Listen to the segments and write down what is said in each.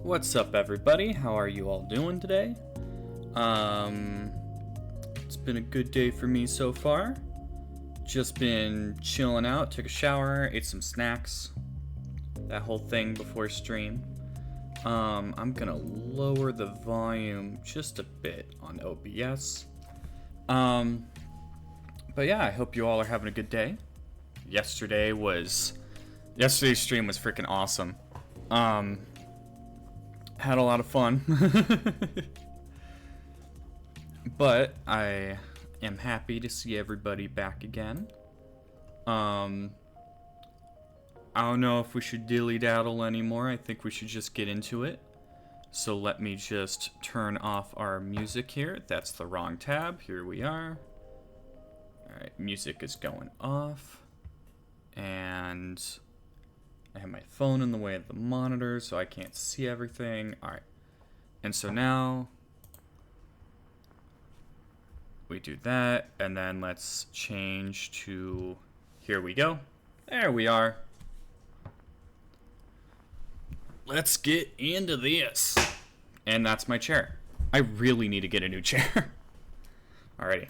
What's up, everybody? How are you all doing today? It's been a good day for me so far. Just been chilling out, took a shower, ate some snacks, that whole thing before stream. I'm gonna lower the volume just a bit on OBS. But yeah, I hope you all are having a good day. Yesterday's stream was freaking awesome. Had a lot of fun. But I am happy to see everybody back again. I don't know if we should dilly-daddle anymore. I think we should just get into it. So let me just turn off our music here. That's the wrong tab. Here we are. Alright, music is going off. And I have my phone in the way of the monitor, so I can't see everything. Alright. And so now we do that, and then let's change to, here we go. There we are. Let's get into this. And that's my chair. I really need to get a new chair. Alrighty.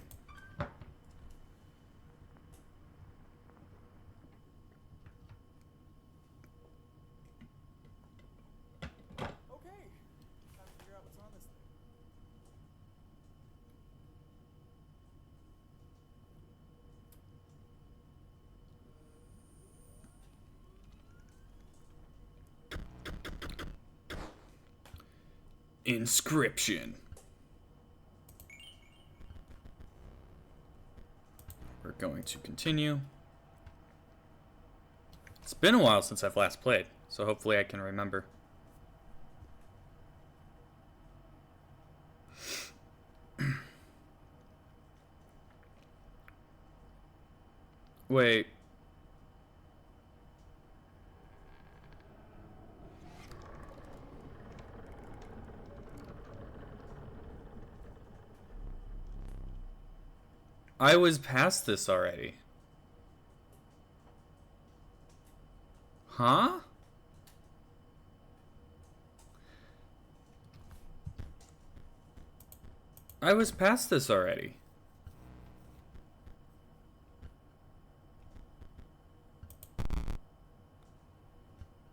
Inscryption. We're going to continue. It's been a while since I've last played, so hopefully I can remember. Wait. I was past this already. Huh? I was past this already.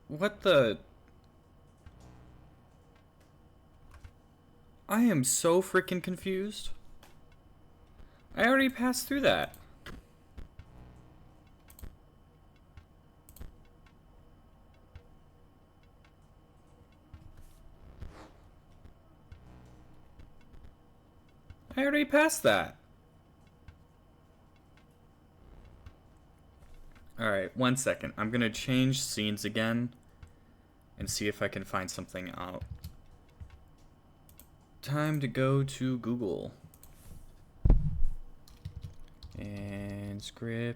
What the? I am so freaking confused. I already passed through that. I already passed that. Alright, 1 second. I'm gonna change scenes again and see if I can find something out. Time to go to Google. Inscryption,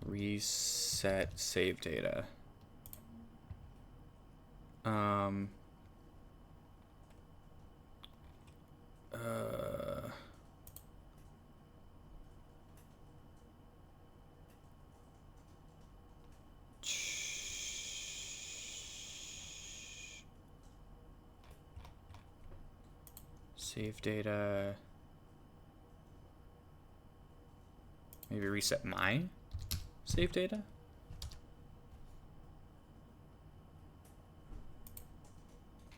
reset save data. Save data. Maybe reset my save data?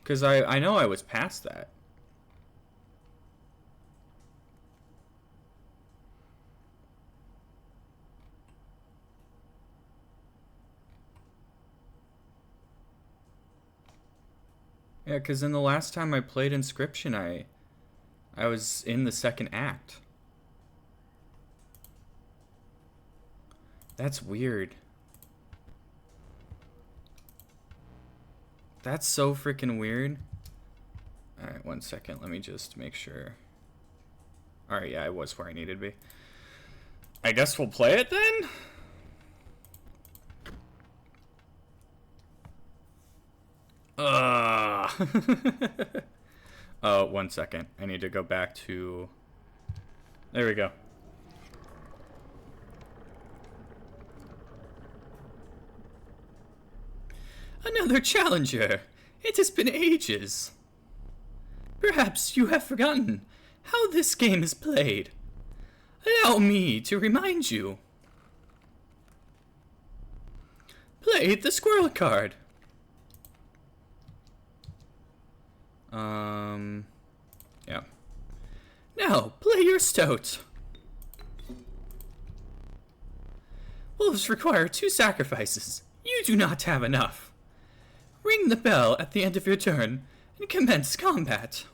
Because I know I was past that. Yeah, because in the last time I played Inscryption, I was in the second act. That's weird. That's so freaking weird. Alright, 1 second. Let me just make sure. Alright, yeah, I was where I needed to be. I guess we'll play it then? Oh, 1 second. I need to go back to... There we go. Another challenger! It has been ages. Perhaps you have forgotten how this game is played. Allow me to remind you. Play the squirrel card. Yeah. Now, play your stoat. Wolves require 2 sacrifices. You do not have enough. Ring the bell at the end of your turn and commence combat.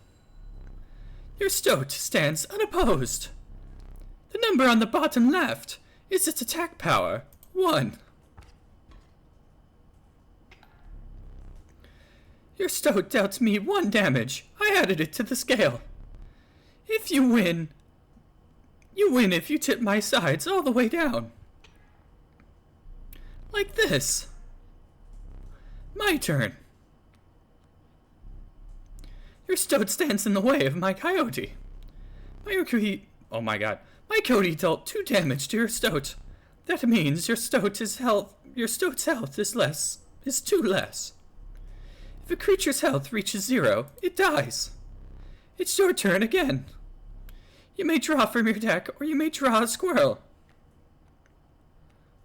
Your stoat stands unopposed. The number on the bottom left is its attack power, 1. Your stoat dealt me 1 damage. I added it to the scale. If you win if you tip my sides all the way down. Like this. My turn. Your stoat stands in the way of my coyote. Oh my god. My coyote dealt 2 damage to your stoat. That means your stoat's health is 2 less. If a creature's health reaches 0, it dies. It's your turn again. You may draw from your deck, or you may draw a squirrel.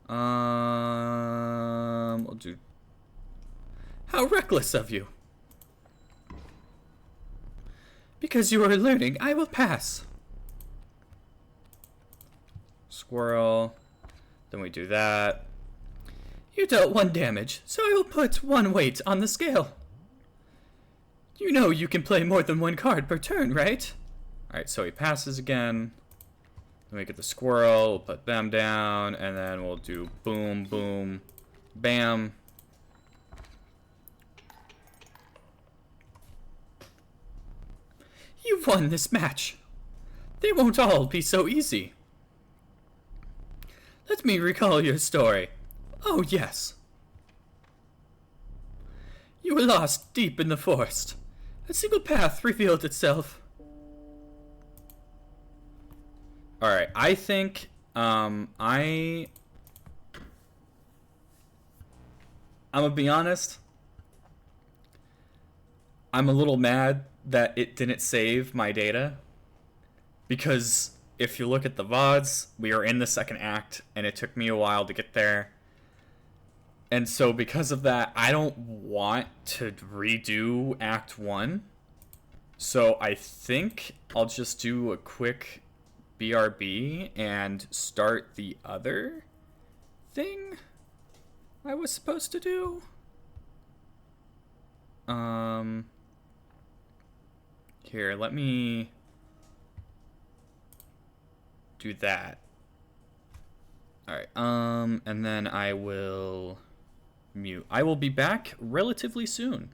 We'll do... How reckless of you. Because you are learning, I will pass. Squirrel. Then we do that. You dealt 1 damage, so I will put 1 weight on the scale. You know you can play more than 1 card per turn, right? Alright, so he passes again. Then we get the squirrel, we'll put them down, and then we'll do boom, boom, bam. You've won this match. They won't all be so easy. Let me recall your story. Oh, yes. You were lost deep in the forest. A single path revealed itself. Alright, I think, I'm gonna be honest. I'm a little mad that it didn't save my data. Because if you look at the VODs, we are in the 2nd act, and it took me a while to get there. And so because of that, I don't want to redo Act 1. So I think I'll just do a quick BRB and start the other thing I was supposed to do. Here, let me do that. Alright, and then I will mute. I will be back relatively soon.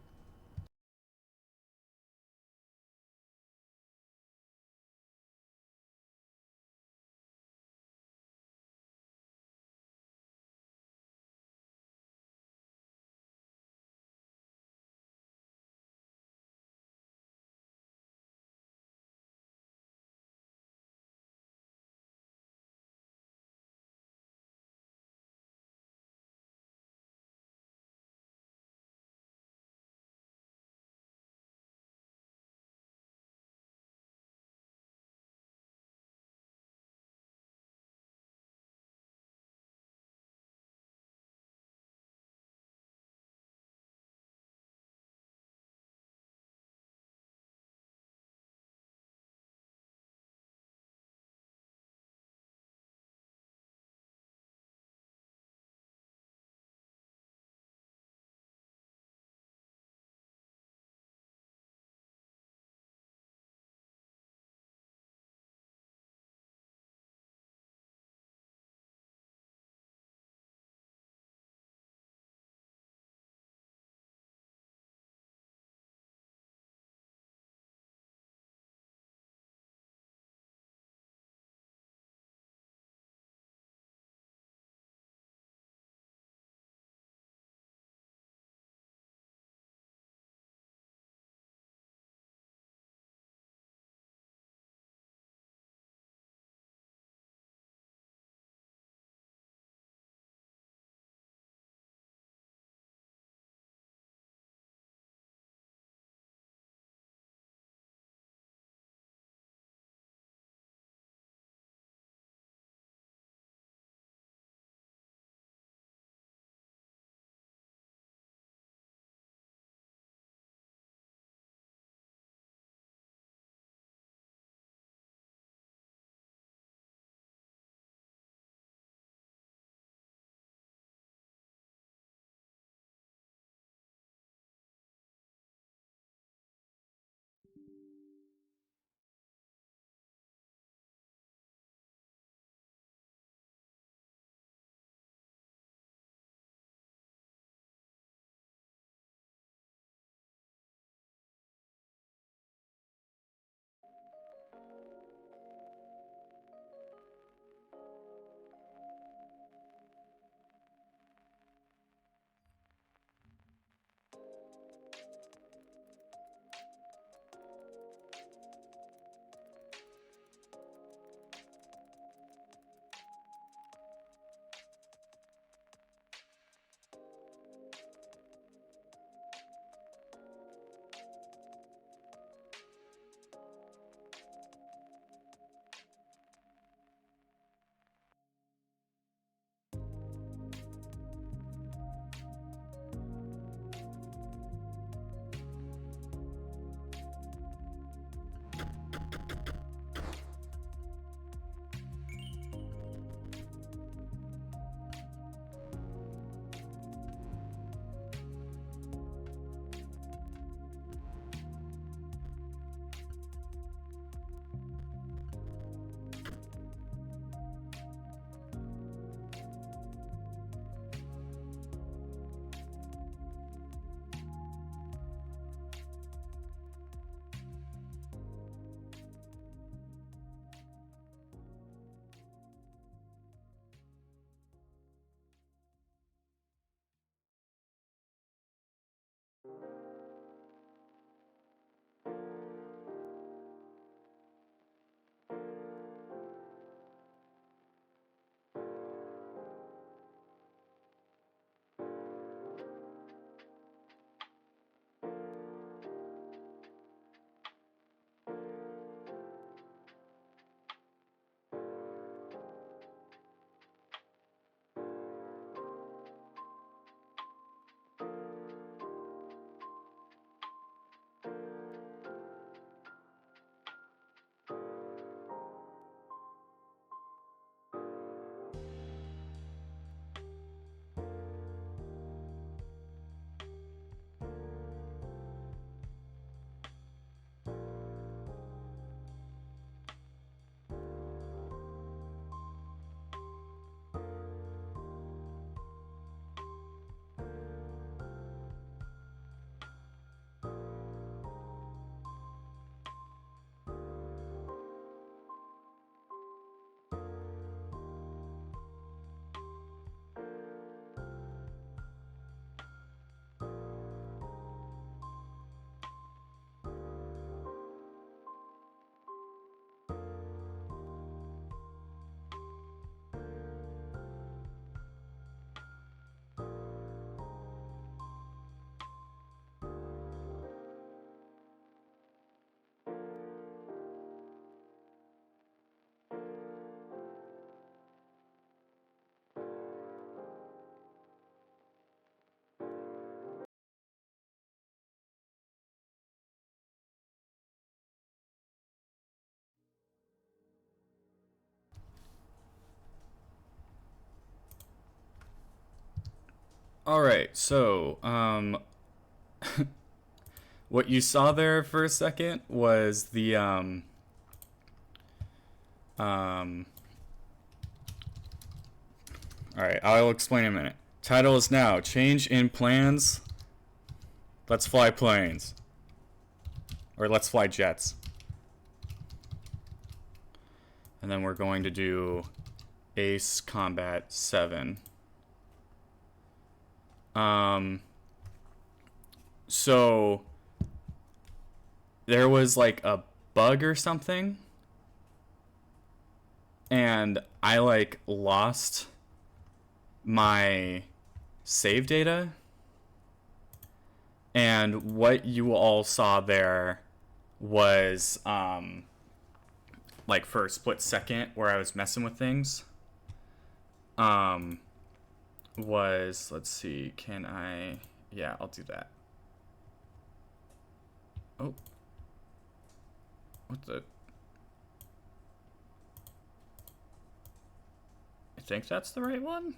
All right, so what you saw there for a second was the um. All right, I'll explain in a minute. Title is now change in plans. Let's fly planes, or let's fly jets, and then we're going to do Ace Combat 7. So there was like a bug or something, and I like lost my save data, and what you all saw there was like for a split second where I was messing with things was, let's see, can I, yeah, I'll do that. Oh, what the, I think that's the right one.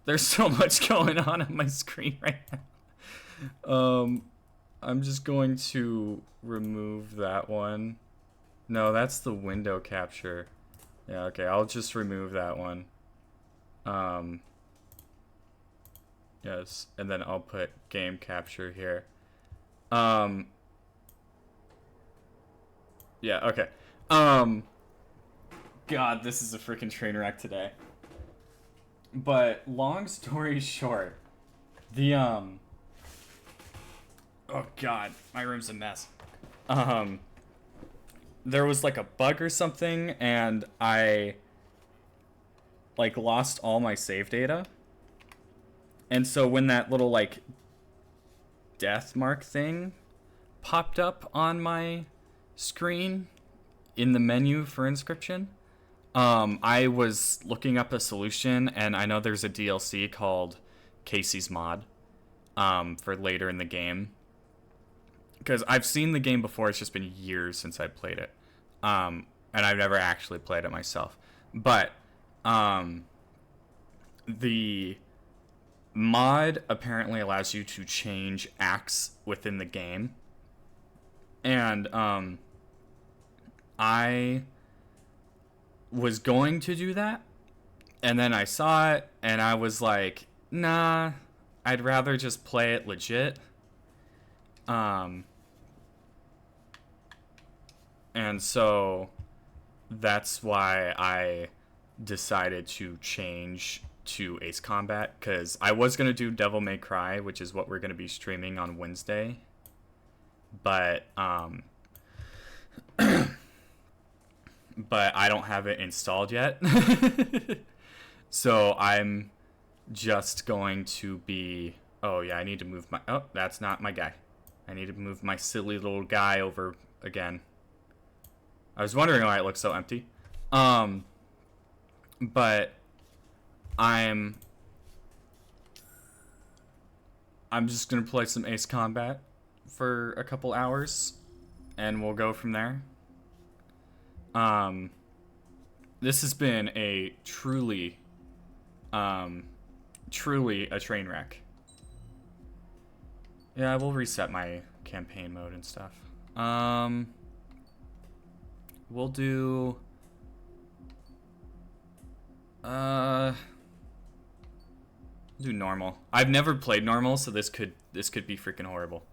There's so much going on my screen right now. I'm just going to remove that one. No, that's the window capture. Yeah, okay, I'll just remove that one. Yes, and then I'll put game capture here. Yeah, okay. God, this is a freaking train wreck today. But long story short, the oh god, my room's a mess. There was like a bug or something, and I like lost all my save data. And so when that little like death mark thing popped up on my screen in the menu for Inscryption, I was looking up a solution, and I know there's a DLC called Casey's Mod for later in the game. Because I've seen the game before, it's just been years since I played it. And I've never actually played it myself. But the mod apparently allows you to change acts within the game. And I was going to do that, and then I saw it, and I was like, nah, I'd rather just play it legit. And so that's why I decided to change to Ace Combat, because I was going to do Devil May Cry, which is what we're going to be streaming on Wednesday. But but I don't have it installed yet. So I'm just going to be, oh yeah, I need to move my, oh, that's not my guy. I need to move my silly little guy over again. I was wondering why it looks so empty. But I'm just gonna play some Ace Combat for a couple hours, and we'll go from there. This has been a truly a train wreck. Yeah, I will reset my campaign mode and stuff. We'll do normal. I've never played normal, so this could be freaking horrible.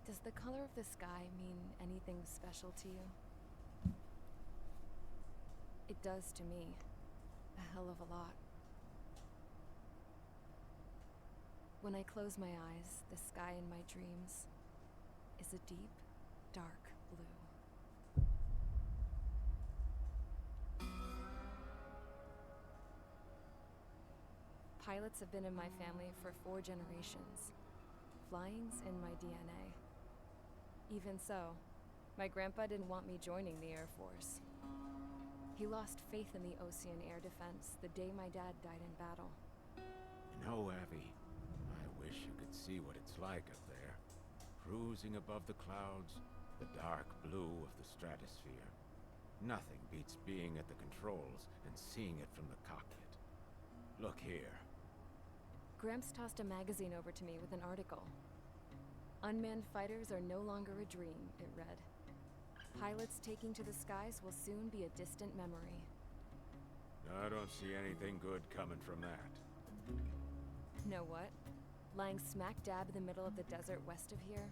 Does the color of the sky mean anything special to you? It does to me. A hell of a lot. When I close my eyes, the sky in my dreams is a deep, dark blue. Pilots have been in my family for 4 generations. Flying's in my DNA. Even so, my grandpa didn't want me joining the Air Force. He lost faith in the Ocean Air Defense the day my dad died in battle. You know, Abby, I wish you could see what it's like up there. Cruising above the clouds, the dark blue of the stratosphere. Nothing beats being at the controls and seeing it from the cockpit. Look here. Gramps tossed a magazine over to me with an article. Unmanned fighters are no longer a dream, it read. Pilots taking to the skies will soon be a distant memory. I don't see anything good coming from that. Know what? Lying smack dab in the middle of the desert west of here,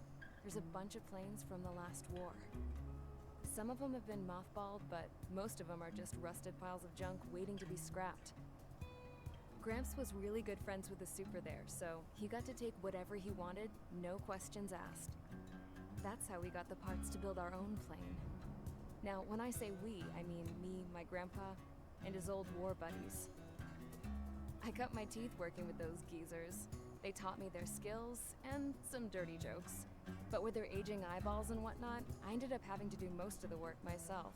there's a bunch of planes from the last war. Some of them have been mothballed, but most of them are just rusted piles of junk waiting to be scrapped. Gramps was really good friends with the super there, so he got to take whatever he wanted, no questions asked. That's how we got the parts to build our own plane. Now, when I say we, I mean me, my grandpa, and his old war buddies. I cut my teeth working with those geezers. They taught me their skills and some dirty jokes. But with their aging eyeballs and whatnot, I ended up having to do most of the work myself.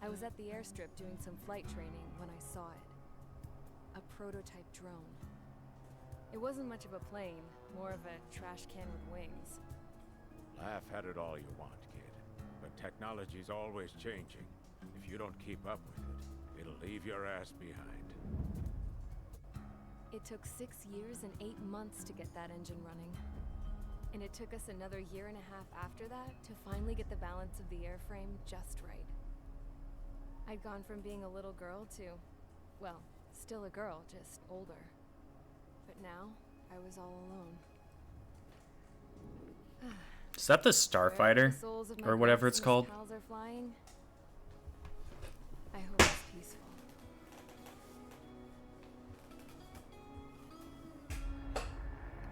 I was at the airstrip doing some flight training when I saw it. A prototype drone. It wasn't much of a plane, more of a trash can with wings. Laugh at it all you want, kid. But technology's always changing. If you don't keep up with it, it'll leave your ass behind. It took 6 years and 8 months to get that engine running. And it took us another year and a half after that to finally get the balance of the airframe just right. I'd gone from being a little girl to, well, still a girl, just older. But now, I was all alone. Is that the Starfighter? The souls of my Or whatever it's Christmas called? pals are flying. I hope it's peaceful.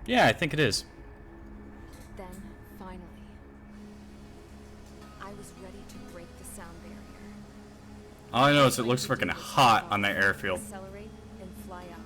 Yeah, I think it is. Then, finally, I was ready to break the sound barrier. All I know is it looks freaking hot on that airfield. Accelerate and fly up.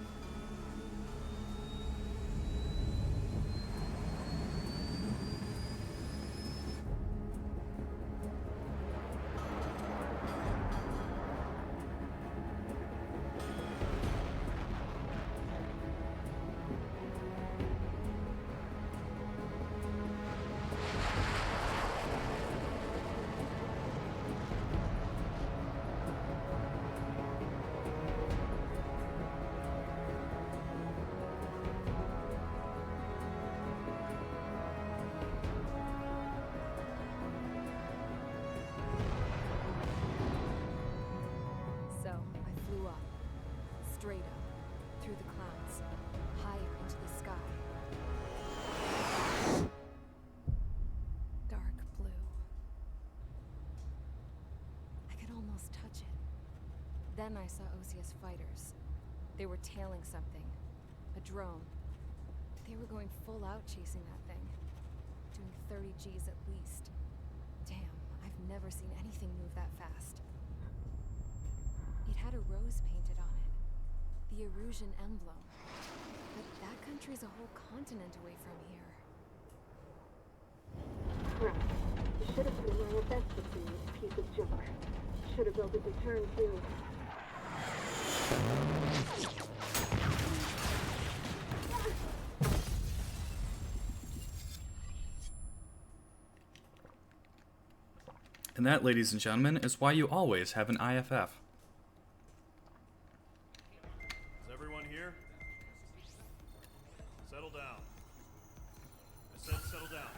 So, I flew up, straight up, through the clouds, higher into the sky. Dark blue. I could almost touch it. Then I saw Osius fighters. They were tailing something. A drone. They were going full out chasing that thing. Doing 30 Gs at least. Damn, I've never seen anything move that fast. It had a rose painted on it. The Erusian emblem. But that country's a whole continent away from here. Right. You should have been wearing a vest with you, piece of junk. Should have built a return too. And that, ladies and gentlemen, is why you always have an IFF. Is everyone here? Settle down. I said settle down.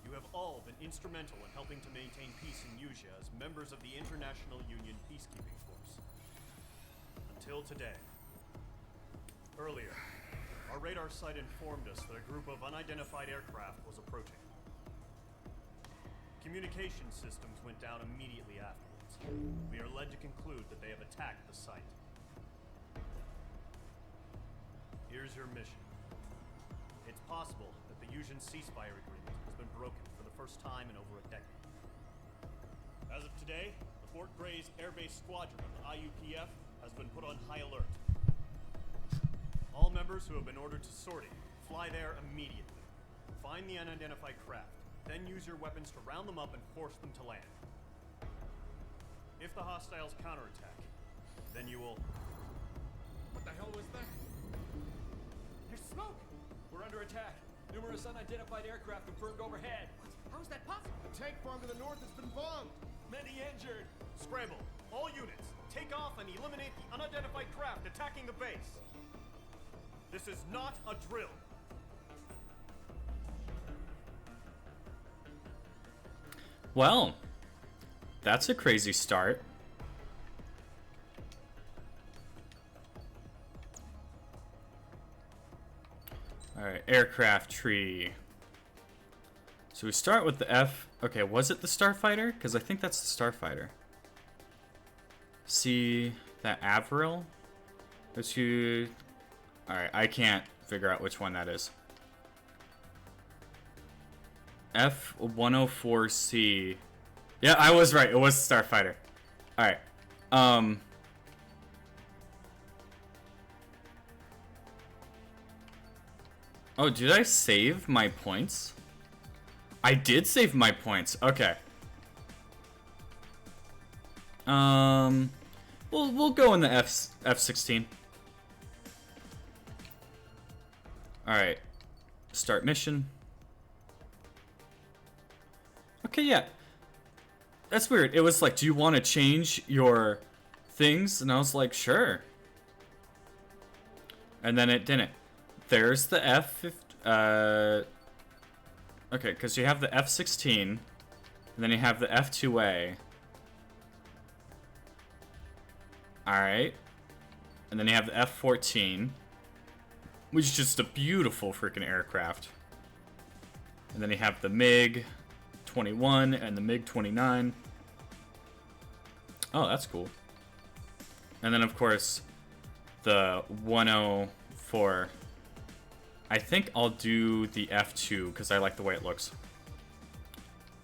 You have all been instrumental in helping to maintain peace in Usea as members of the International Union Peacekeeping Force. Until today. Earlier, our radar site informed us that a group of unidentified aircraft was approaching. Communication systems went down immediately afterwards. We are led to conclude that they have attacked the site. Here's your mission. It's possible that the Usian ceasefire agreement has been broken for the first time in over a decade. As of today, the Fort Gray's Air Base Squadron of the IUPF has been put on high alert. All members who have been ordered to sortie, fly there immediately. Find the unidentified craft. Then use your weapons to round them up and force them to land. If the hostiles counterattack, then you will... What the hell was that? There's smoke! We're under attack. Numerous unidentified aircraft confirmed overhead. How is that possible? A tank farm to the north has been bombed. Many injured. Scramble! All units! take off and eliminate the unidentified craft attacking the base. This is not a drill. Well, that's a crazy start. Alright, aircraft tree. So we start with the F. Okay, was it the Starfighter? Because I think that's the Starfighter. See that Avril? Those two. Alright, I can't figure out which one that is. F-104C. Yeah, I was right. It was Starfighter. Alright. Oh, did I save my points? I did save my points. Okay. We'll go in the F-16. Alright. Start mission. Okay, yeah. That's weird. It was like, do you want to change your things? And I was like, sure. And then it didn't. There's the F. Okay, because you have the F-16, and then you have the F-2A. Alright. And then you have the F-14, which is just a beautiful freaking aircraft. And then you have the MiG-21 and the MiG-29. Oh, that's cool. And then, of course, the 104. I think I'll do the F2 because I like the way it looks.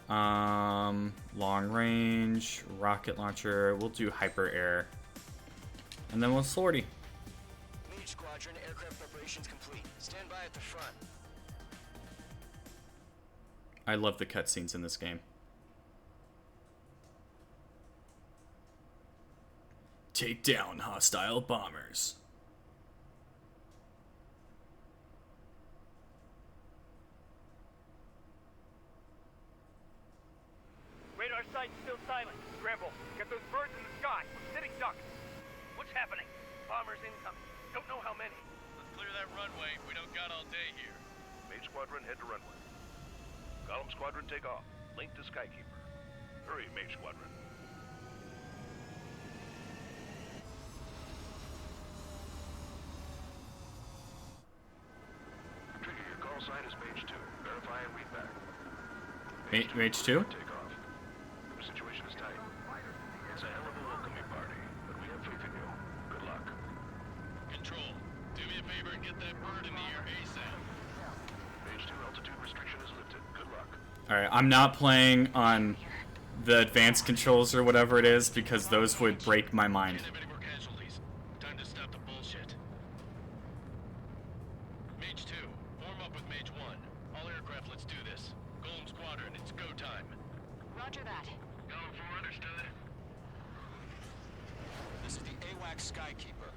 Long range, rocket launcher. We'll do hyper air. And then we'll sortie. Mage Squadron, aircraft preparations complete. Stand by at the front. I love the cutscenes in this game. Take down hostile bombers. Radar site's still silent. Scramble. Get those birds in the sky. We're sitting ducks. What's happening? Bombers incoming. Don't know how many. Let's clear that runway. We don't got all day here. Mage Squadron, head to runway. Column Squadron, take off. Link to Skykeeper. Hurry, Mage Squadron. Trigger, your call sign is Mage 2. Verify and read back. Mage 2? Take off. The situation is tight. It's a hell of a welcoming party, but we have faith in you. Good luck. Control, do me a favor and get that bird in the air ASAP. Mage 2 altitude restriction is lifted. Good luck. Alright, I'm not playing on the advanced controls or whatever it is because those would break my mind. Can't have any more casualties. Time to stop the bullshit. Mage 2, form up with Mage 1. All aircraft, let's do this. Golem Squadron, it's go time. Roger that. Going for understood. This is the AWAC Skykeeper.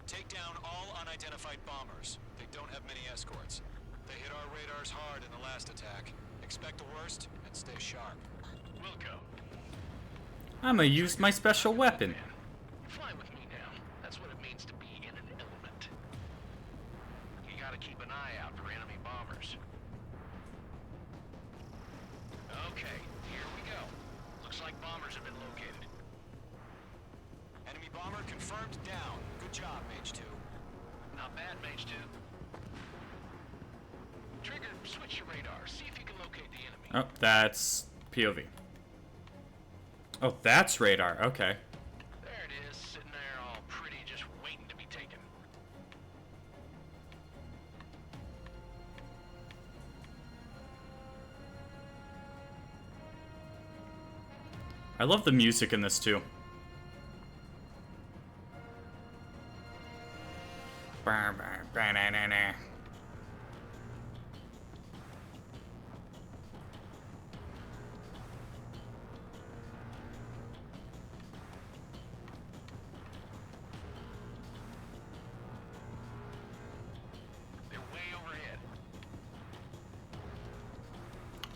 Take down all unidentified bombers. They don't have many escorts. They hit our radars hard in the last attack. Expect the worst and stay sharp. Wilco. I'm gonna use my special weapon. Fly with me now. That's what it means to be in an element. You gotta keep an eye out for enemy bombers. Okay, here we go. Looks like bombers have been located. Enemy bomber confirmed down. Good job, Mage 2. Not bad, Mage 2. Trigger, switch your radar. See if you can locate the enemy. Oh, that's POV. Oh, that's radar. Okay. There it is, sitting there all pretty, just waiting to be taken. I love the music in this too. They're way overhead.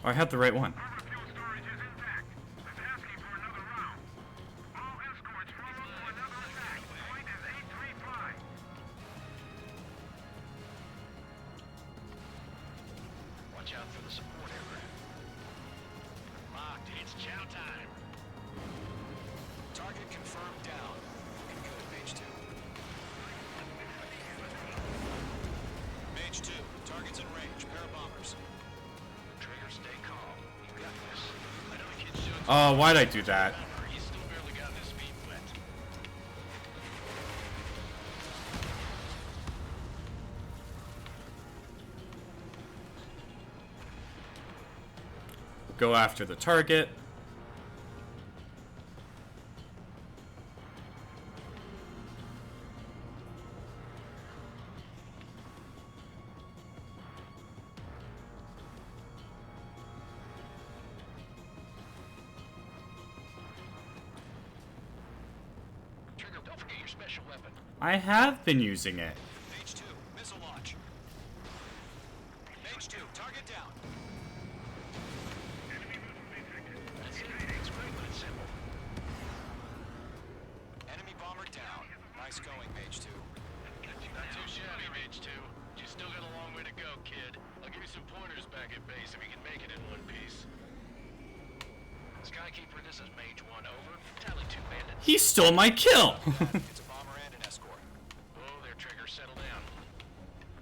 Oh, I had the right one. Fuel storage is intact. It's asking for another round. chow time. Target confirmed down. Looking good, Mage 2. Mage 2, target's in range. Pair of bombers. Trigger, stay calm. You got this. I know the kid's showing Oh, why'd I do that? He's still barely gotten his feet wet. Go after the target. Trigger, don't forget your special weapon. I have been using it. Mage 2, missile launch. Mage 2, target down. That's it. It's great, but it's simple. Enemy bomber down. Nice going, Mage 2. Not too shabby, Mage 2. You still got a long way to go, kid. I'll give you some pointers back at base if you can make it in one piece. Skykeeper, this is Mage 1, over. Tally 2 bandits. He stole my kill. It's a bomber and an escort. Whoa there, Trigger, settle down.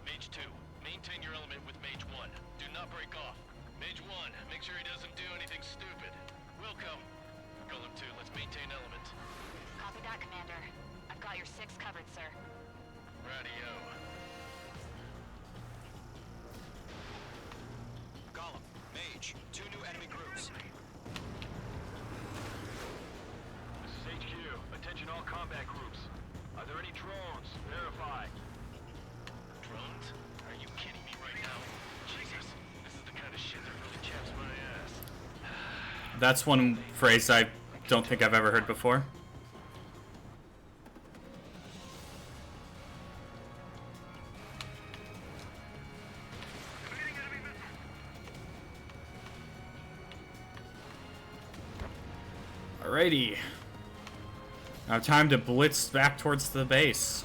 Mage 2, maintain your element with Mage 1. Do not break off. Mage 1, make sure he doesn't do anything stupid. Wilco. Golem 2, let's maintain element. Copy that, Commander. I've got your 6 covered, sir. Radio. Golem, Mage, 2 new enemy groups. This is HQ. Attention all combat groups. Are there any drones? Verify. Drones? Are you kidding me right now? Jesus, this is the kind of shit that really chaps my ass. That's one phrase I don't think I've ever heard before. Alrighty. Now time to blitz back towards the base.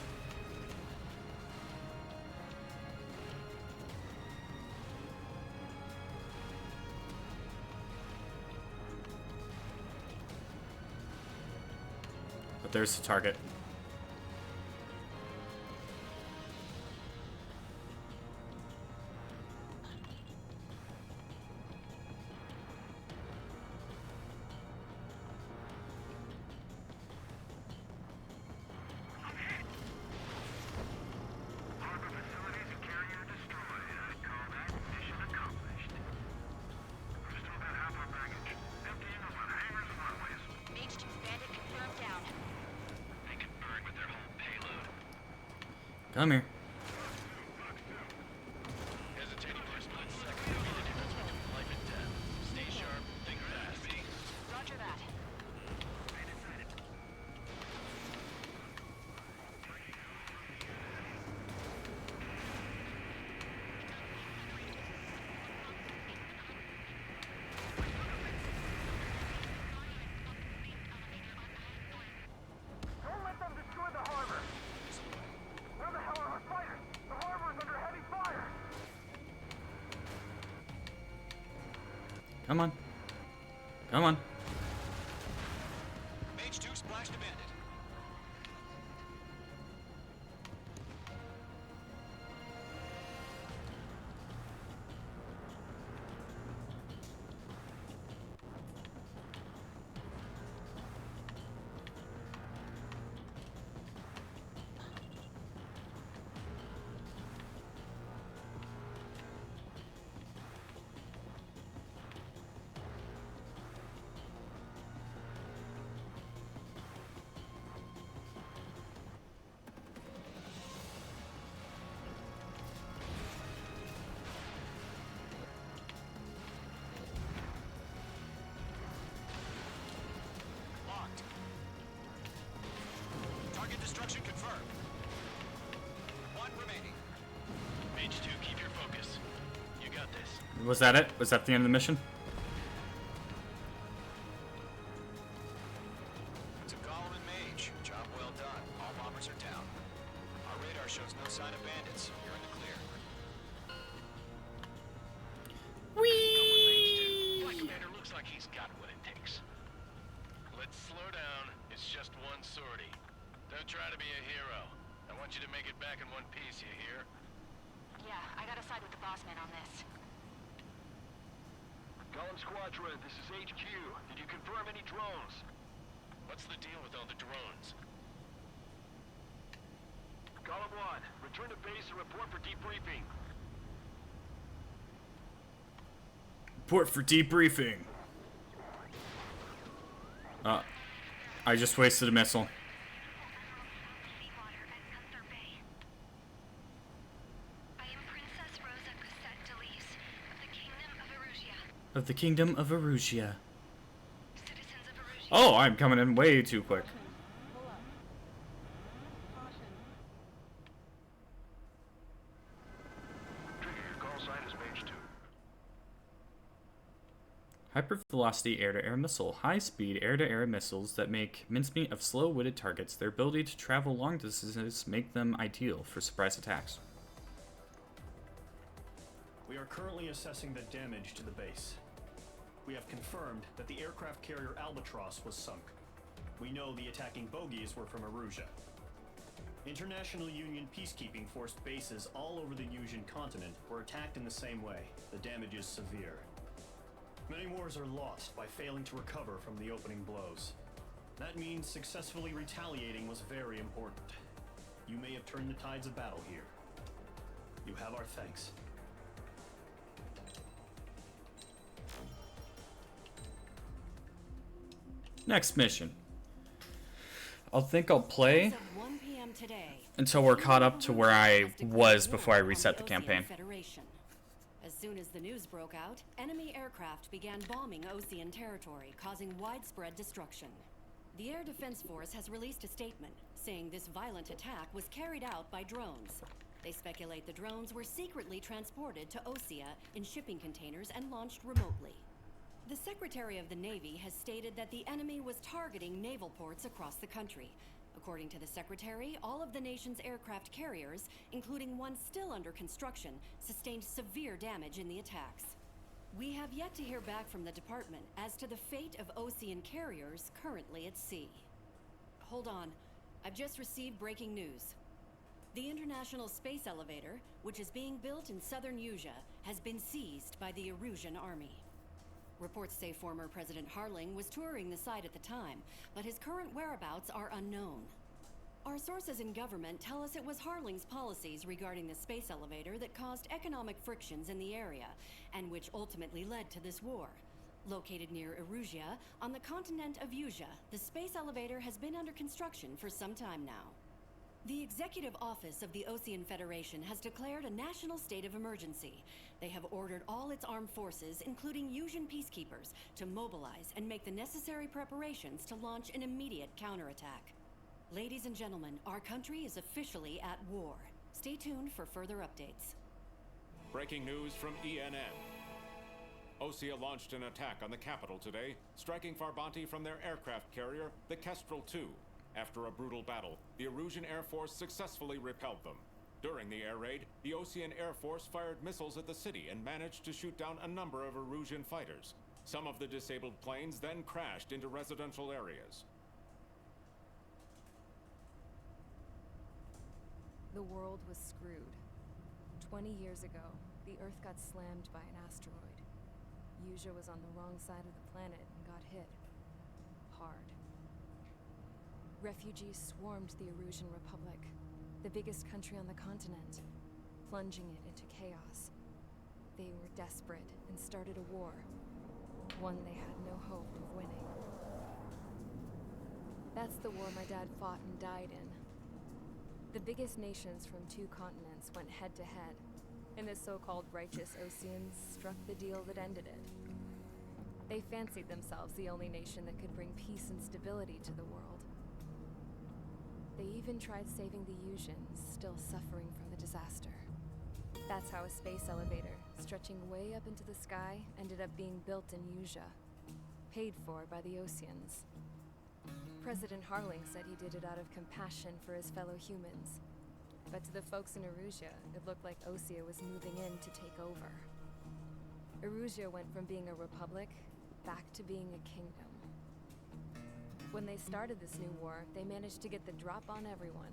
But there's the target. Mage 2 bandit confirmed down. They can burn with their whole payload. Come here. Hesitating for a split second. It'll be the difference between life and death. Stay sharp, think fast. Roger that. Don't let them destroy the harbor! Where the hell are our fighters? The harbor is under heavy fire! Come on. Come on. Mage 2 splashed a bandit. Locked. Target destruction confirmed. 1 remaining. Mage 2, keep your focus. You got this. Was that it? Was that the end of the mission? It's a Golem and Mage. Job well done. All bombers are down. Our radar shows no sign of bandits. You're in the clear. Come with Mage 2. Flight Commander looks like he's got what it takes. try to be a hero. I want you to make it back in one piece, you hear? Yeah, I gotta side with the boss man on this. Column Squadron, this is HQ. Did you confirm any drones? What's the deal with all the drones? Column 1, return to base and report for debriefing. Report for debriefing. I just wasted a missile. Of the Kingdom of Erusia. Oh, I'm coming in way too quick. Trigger, your call sign is Mage 2. Hypervelocity air-to-air missile. High-speed air-to-air missiles that make mincemeat of slow-witted targets. Their ability to travel long distances make them ideal for surprise attacks. We are currently assessing the damage to the base. We have confirmed that the aircraft carrier Albatross was sunk. We know the attacking bogies were from Erusia. International Union peacekeeping force bases all over the Yusian continent were attacked in the same way. The damage is severe. Many wars are lost by failing to recover from the opening blows. That means successfully retaliating was very important. You may have turned the tides of battle here. You have our thanks. Next mission. I'll play As of 1 p.m. today, until we're caught up to where I was before I reset the campaign. Federation. As soon as the news broke out, enemy aircraft began bombing Osean territory, causing widespread destruction. The Air Defense Force has released a statement saying this violent attack was carried out by drones. They speculate the drones were secretly transported to Osea in shipping containers and launched remotely. The Secretary of the Navy has stated that the enemy was targeting naval ports across the country. According to the Secretary, all of the nation's aircraft carriers, including one still under construction, sustained severe damage in the attacks. We have yet to hear back from the department as to the fate of Osean carriers currently at sea. Hold on, I've just received breaking news. The International Space Elevator, which is being built in southern Yusia, has been seized by the Erusian army. Reports say former President Harling was touring the site at the time, but his current whereabouts are unknown. Our sources in government tell us it was Harling's policies regarding the space elevator that caused economic frictions in the area, and which ultimately led to this war. Located near Erusia, on the continent of Yusia, the space elevator has been under construction for some time now. The Executive Office of the Osean Federation has declared a national state of emergency. They have ordered all its armed forces, including Yusian peacekeepers, to mobilize and make the necessary preparations to launch an immediate counterattack. Ladies and gentlemen, our country is officially at war. Stay tuned for further updates. Breaking news from ENN. Osea launched an attack on the capital today, striking Farbanti from their aircraft carrier, the Kestrel II. After a brutal battle, the Erusian Air Force successfully repelled them. During the air raid, the Osean Air Force fired missiles at the city and managed to shoot down a number of Erusian fighters. Some of the disabled planes then crashed into residential areas. The world was screwed. 20 years ago, the Earth got slammed by an asteroid. Yusia was on the wrong side of the planet and got hit. Hard. Refugees swarmed the Erusian Republic, the biggest country on the continent, plunging it into chaos. They were desperate and started a war, one they had no hope of winning. That's the war my dad fought and died in. The biggest nations from 2 continents went head-to-head, and the so-called righteous Oseans struck the deal that ended it. They fancied themselves the only nation that could bring peace and stability to the world. They even tried saving the Yusians, still suffering from the disaster. That's how a space elevator, stretching way up into the sky, ended up being built in Yusia, paid for by the Oseans. President Harling said he did it out of compassion for his fellow humans. But to the folks in Erusia, it looked like Osea was moving in to take over. Erusia went from being a republic back to being a kingdom. When they started this new war, they managed to get the drop on everyone.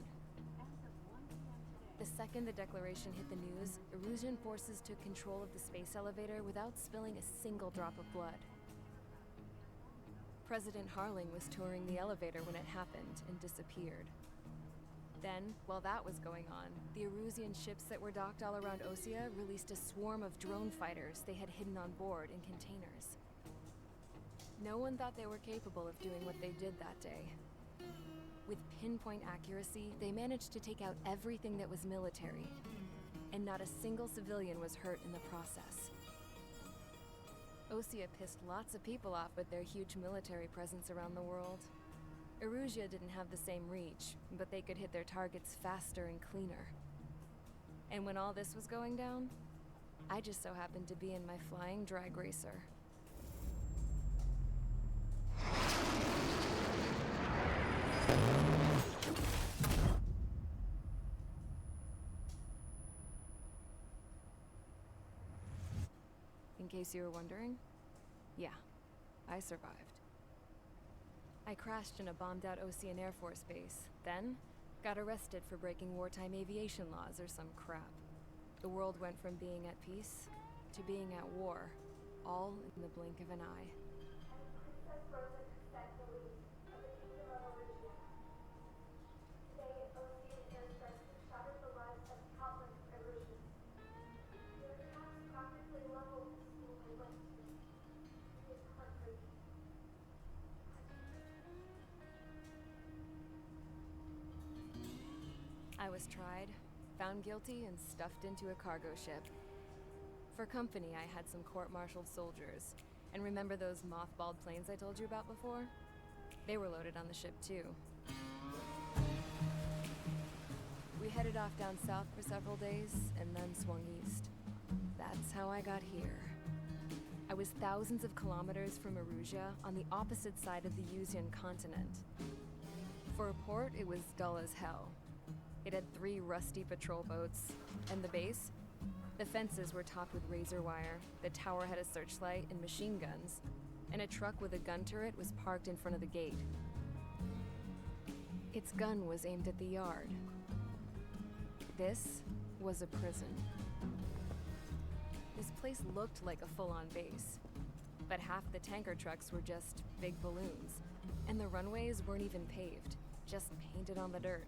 The second the declaration hit the news, Erusian forces took control of the space elevator without spilling a single drop of blood. President Harling was touring the elevator when it happened and disappeared. Then, while that was going on, the Erusian ships that were docked all around Osea released a swarm of drone fighters they had hidden on board in containers. No one thought they were capable of doing what they did that day. With pinpoint accuracy, they managed to take out everything that was military, and not a single civilian was hurt in the process. Osea pissed lots of people off with their huge military presence around the world. Erusia didn't have the same reach, but they could hit their targets faster and cleaner. And when all this was going down, I just so happened to be in my flying drag racer. In case you were wondering, yeah, I survived. I crashed in a bombed-out Osean Air Force base, then got arrested for breaking wartime aviation laws or some crap. The world went from being at peace to being at war, all in the blink of an eye. I was tried, found guilty, and stuffed into a cargo ship. For company, I had some court-martialed soldiers. And remember those mothballed planes I told you about before? They were loaded on the ship, too. We headed off down south for several days, and then swung east. That's how I got here. I was thousands of kilometers from Erusia, on the opposite side of the Yuzian continent. For a port, it was dull as hell. It had 3 rusty patrol boats, and the base? The fences were topped with razor wire, the tower had a searchlight and machine guns, and a truck with a gun turret was parked in front of the gate. Its gun was aimed at the yard. This was a prison. This place looked like a full-on base, but half the tanker trucks were just big balloons, and the runways weren't even paved, just painted on the dirt.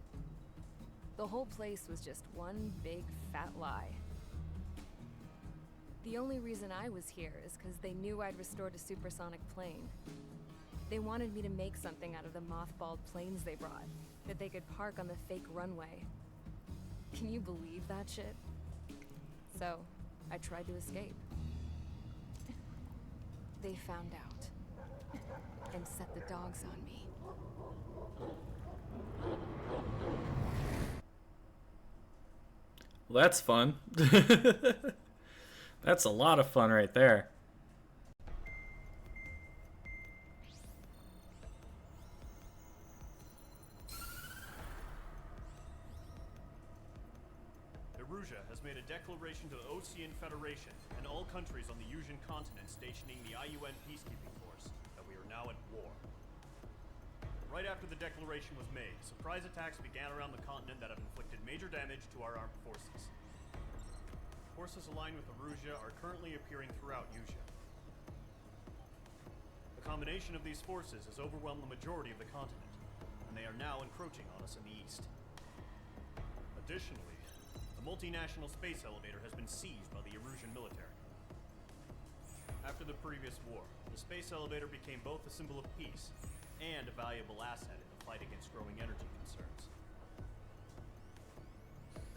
The whole place was just one big fat lie. The only reason I was here is because they knew I'd restored a supersonic plane. They wanted me to make something out of the mothballed planes they brought, that they could park on the fake runway. Can you believe that shit? So, I tried to escape. They found out, and set the dogs on me. Well, that's fun. That's a lot of fun right there. Erusia has made a declaration to the Osean Federation and all countries on the Yusian continent stationing the IUN peacekeeping force that we are now at war. Right after the declaration was made, surprise attacks began around the continent that have inflicted major damage to our armed forces. Forces aligned with Erusia are currently appearing throughout Yusia. The combination of these forces has overwhelmed the majority of the continent, and they are now encroaching on us in the east. Additionally, the multinational space elevator has been seized by the Erusian military. After the previous war, the space elevator became both a symbol of peace and a valuable asset in the fight against growing energy concerns.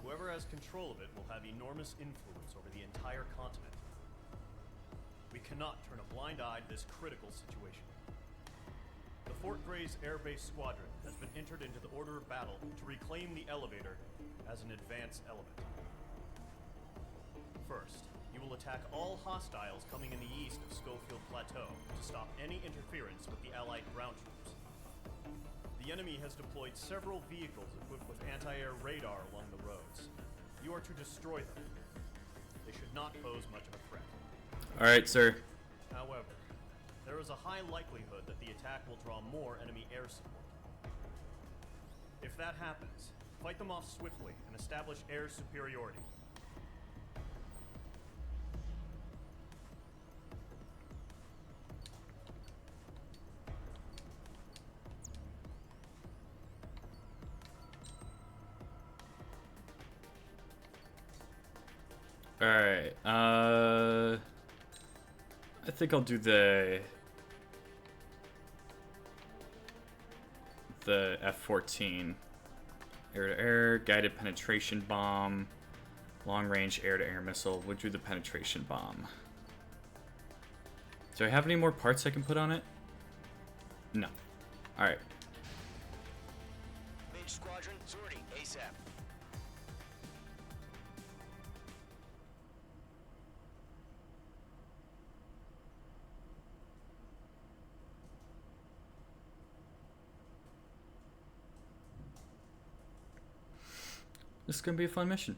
Whoever has control of it will have enormous influence over the entire continent. We cannot turn a blind eye to this critical situation. The Fort Gray's Air Base Squadron has been entered into the order of battle to reclaim the elevator as an advance element. First, you will attack all hostiles coming in the east of Schofield Plateau to stop any interference with the Allied ground troops. The enemy has deployed several vehicles equipped with anti-air radar along the roads. You are to destroy them. They should not pose much of a threat. Alright, sir. However, There is a high likelihood that the attack will draw more enemy air support. If that happens, fight them off swiftly and establish air superiority. Alright, I think I'll do the F-14. Air-to-air, guided penetration bomb, long-range air-to-air missile. We'll do the penetration bomb. Do I have any more parts I can put on it? No. Alright. Mage Squadron, sortie, ASAP. This is gonna be a fun mission.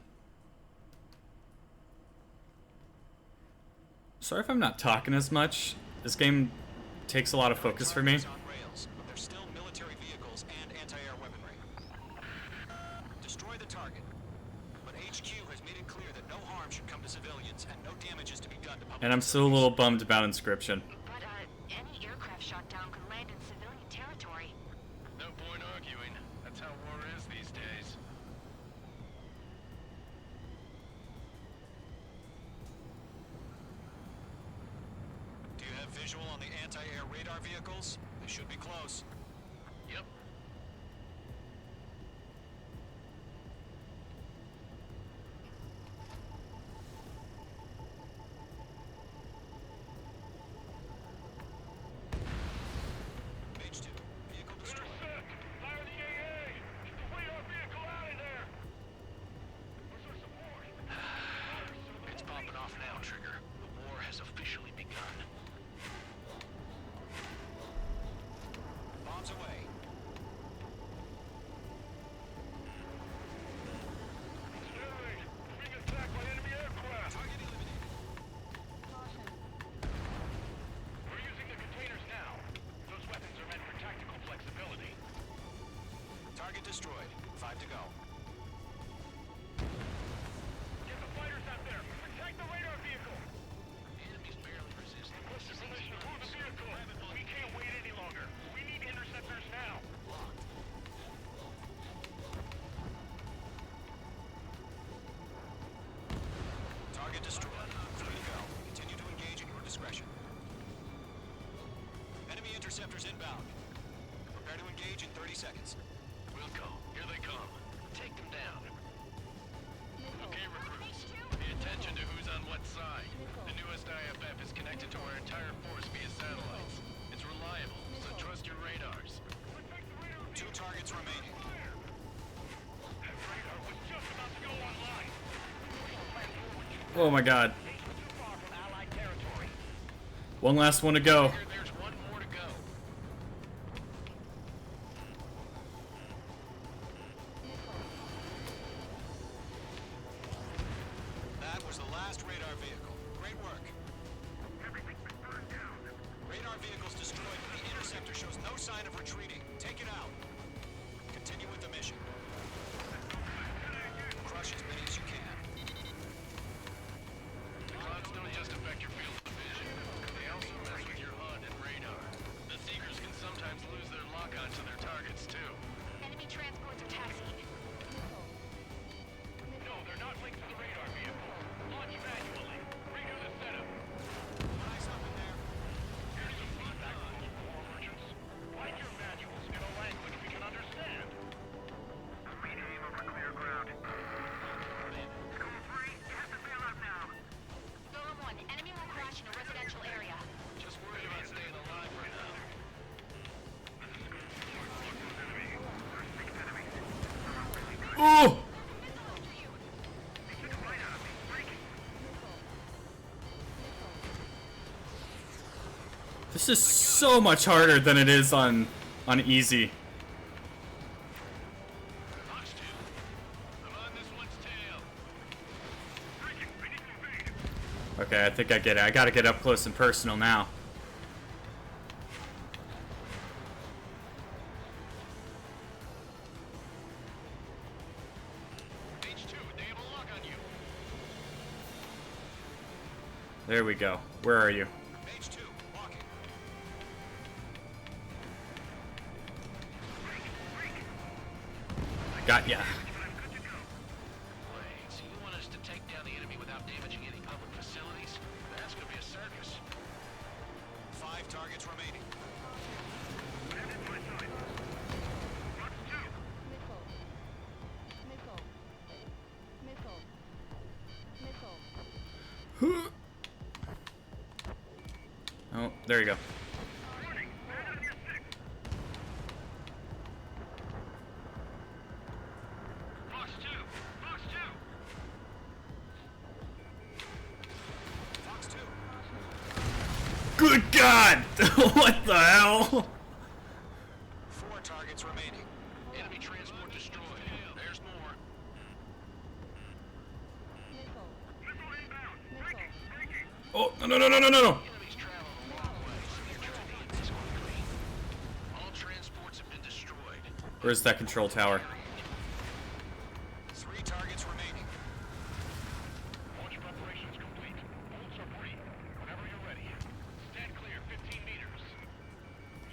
Sorry if I'm not talking as much. This game takes a lot of focus for me. On rails, but they're still military vehicles and anti-air weaponry. Destroy the target. But HQ has made it clear that no harm should come to civilians and no damage is to be done to public. And I'm still a little bummed about Inscryption. But, any aircraft shot down could land in civilian territory. No point arguing. That's how war is these days. Do you have visual on the anti-air radar vehicles? They should be close. Yep. Mage 2, vehicle destroyed. Fire the AA! Get the radar vehicle out of there! Where's our support? It's popping off now, Trigger. The war has officially begun. Bombs away. Sterling, we're being attacked by enemy aircraft! Target eliminated. We're using the containers now. Those weapons are meant for tactical flexibility. Target destroyed. 5 to go. Get the fighters out there! Protect the radar vehicle! Enemies barely resisting. What's the position of the vehicle? We can't wait any longer. We need interceptors now. Target destroyed. 3 to go. Continue to engage at your discretion. Enemy interceptors inbound. Prepare to engage in 30 seconds. Wilco, here they come. Take them down. Okay, recruits. Pay attention to who's on what side. The newest IFF is connected to our entire force via satellites. It's reliable, so trust your radars. 2 targets remaining. That radar was just about to go online. Oh my god. Too far from Allied territory. One last one to go. There's one more to go. That was the last radar vehicle. Great work. Radar vehicle's destroyed, but the interceptor shows no sign of retreating. Take it out. Continue with the mission. Crush as many as you can. The clouds don't just affect your field of vision. They also mess with your HUD and radar. The Seekers can sometimes lose their lock-on to their targets, too. Enemy transports are taxiing. No, they're not linked to the radar vehicle. Launch manually. Redo the setup. Nice up in there. Here's some feedback from those war merchants. Write your manuals in a language we can understand. Immediately over clear ground. School 3, you have to bail out now. Golem 1, enemy will crash in a residential area. Just worried about staying alive for now. Oh! This is so much harder than it is on easy. Fox 2, I'm on this one's tail. Okay, I think I get it. I gotta get up close and personal now. There we go. Where are you? Mage 2, walking. I got ya. Wait, so you want us to take down the enemy without damaging any public facilities? That's gonna be a circus. 5 targets remaining. Oh, there you go. Fox 2! Fox 2! Fox 2. Good God! What the hell? 4 targets remaining. Enemy transport destroyed. There's more. Oh, no, no, no, no, no, no! Enemies travel a long way, so they're trying to get this one clean. All transports have been destroyed. Where's that control tower? 3 targets remaining. Launch preparations complete. Bolts are free. Whenever you're ready. Stand clear 15 meters.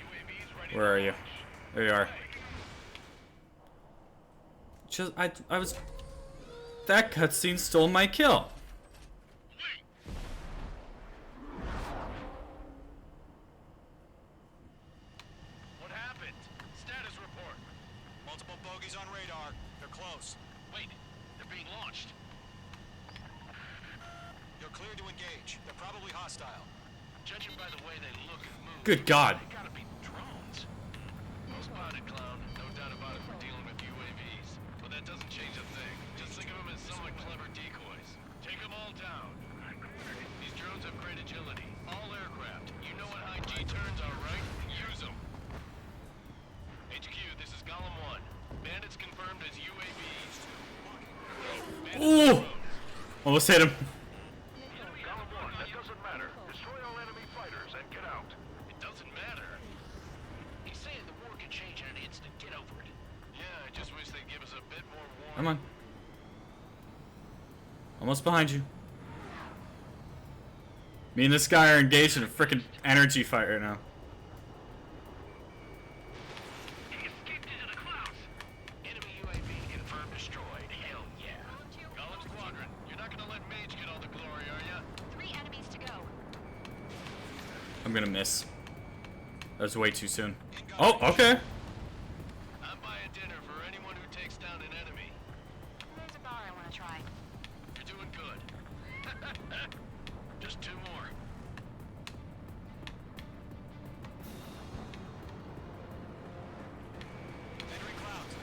UAVs ready. Where are you? There you are. Just, I was... That cutscene stole my kill. What happened? Status report. Multiple bogeys on radar. They're close. Wait, they're being launched. You're clear to engage. They're probably hostile. Judging by the way they look and move, Good God. they gotta be drones. Well spotted, clown. No doubt about it, we're dealing with UAVs. But that doesn't change a thing. Just think of them as somewhat clever decoys. Take them all down. These drones have great agility. All aircraft. You know what high G turns are, right? Use them. HQ, this is Golem 1. Bandits confirmed as UAVs. Bandits Ooh! drones. Almost hit him. Golem 1, that doesn't matter. Destroy all enemy fighters and get out. It doesn't matter. He's saying the war can change in an instant. Get over it. Yeah, I just wish they'd give us a bit more warning. Come on. Almost behind you. Me and this guy are engaged in a freaking energy fight right now. He escaped into the clouds. Enemy UAV confirmed destroyed. Hell yeah. Golem Squadron, you're not gonna let Mage get all the glory, are ya? 3 enemies to go. I'm gonna miss. That was way too soon. Oh, okay. I'm buying dinner for anyone who takes down an enemy. There's a bar I want to try. You're doing good. Just 2 more. Entering clouds.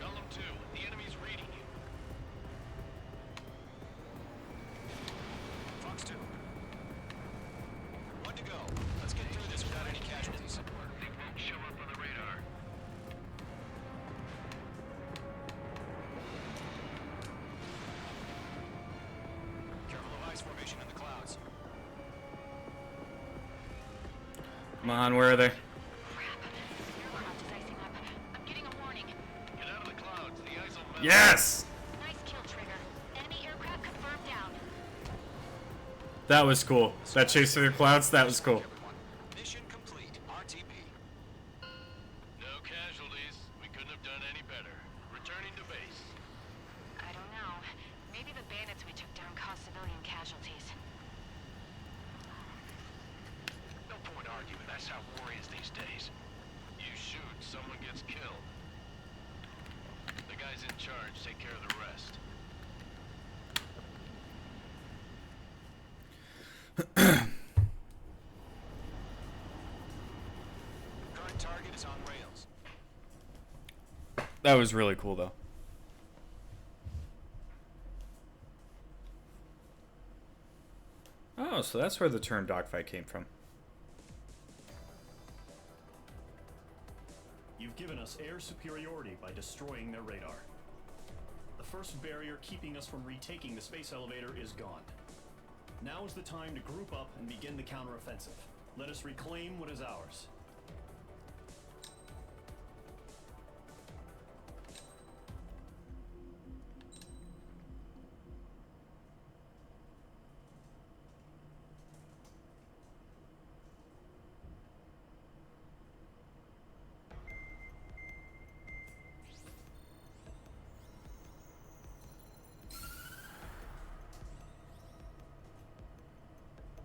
Golem 2, the enemy's reading you. Fox 2. 1 to go. Let's get through this without any casualties. They won't show up on the radar. Careful of ice formation in the clouds. Come on, where are they? Aircraft is icing up. I'm getting a warning. Get out of the clouds. The ice will melt. Yes! Nice kill, Trigger. Enemy aircraft confirmed down. That was cool. That chase through the clouds, that was cool. Everyone. Mission complete. RTB. No casualties. We couldn't have done any better. Returning to base. I don't know. Maybe the bandits we took down caused civilian casualties. No point arguing. That's how war is these days. You shoot, someone gets killed. The guys in charge take care of the rest. Current target is on rails. That was really cool, though. Oh, so that's where the term dogfight came from. You've given us air superiority by destroying their radar. The first barrier keeping us from retaking the space elevator is gone. Now is the time to group up and begin the counteroffensive. Let us reclaim what is ours.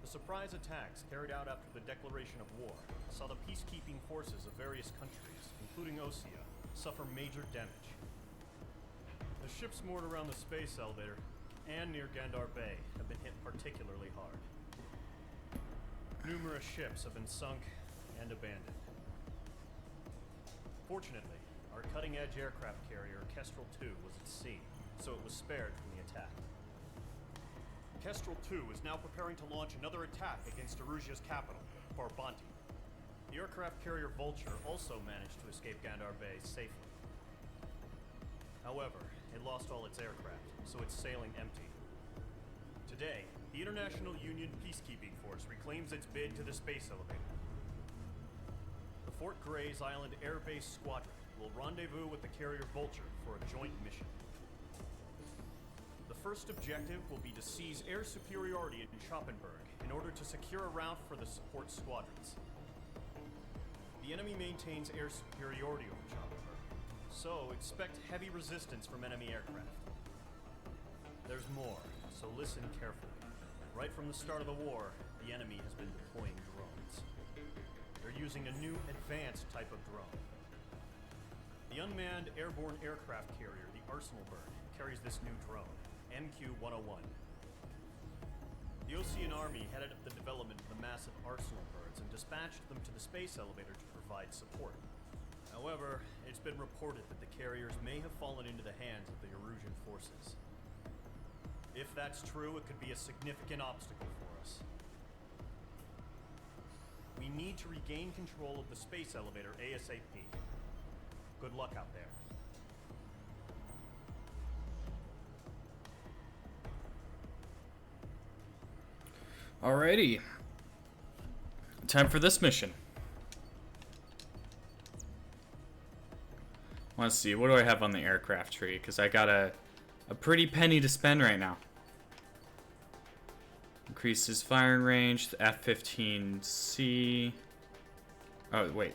The surprise attacks carried out after the declaration of war saw the peacekeeping forces of various countries, including Osea, suffer major damage. The ships moored around the space elevator and near Gandar Bay have been hit particularly hard. Numerous ships have been sunk and abandoned. Fortunately, our cutting-edge aircraft carrier, Kestrel 2, was at sea, so it was spared from the attack. Kestrel 2 is now preparing to launch another attack against Erusia's capital, Farbanti. The aircraft carrier Vulture also managed to escape Gandar Bay safely. However, it lost all its aircraft, so it's sailing empty. Today, the International Union Peacekeeping Force reclaims its bid to the space elevator. The Fort Gray's Island Air Base Squadron will rendezvous with the carrier Vulture for a joint mission. The first objective will be to seize air superiority in Schoppenberg in order to secure a route for the support squadrons. The enemy maintains air superiority over Schoppenberg, so expect heavy resistance from enemy aircraft. There's more, so listen carefully. Right from the start of the war, the enemy has been deploying drones. They're using a new advanced type of drone. The unmanned airborne aircraft carrier, the Arsenal Bird, carries this new drone, MQ-101. The Osean Army headed up the development of the massive Arsenal Birds and dispatched them to the space elevator to provide support. However, it's been reported that the carriers may have fallen into the hands of the Erusian forces. If that's true, it could be a significant obstacle for us. We need to regain control of the space elevator ASAP. Good luck out there. Alrighty. Time for this mission. Let's see, what do I have on the aircraft tree? Because I got a pretty penny to spend right now. Increases firing range, the F-15C. Oh, wait.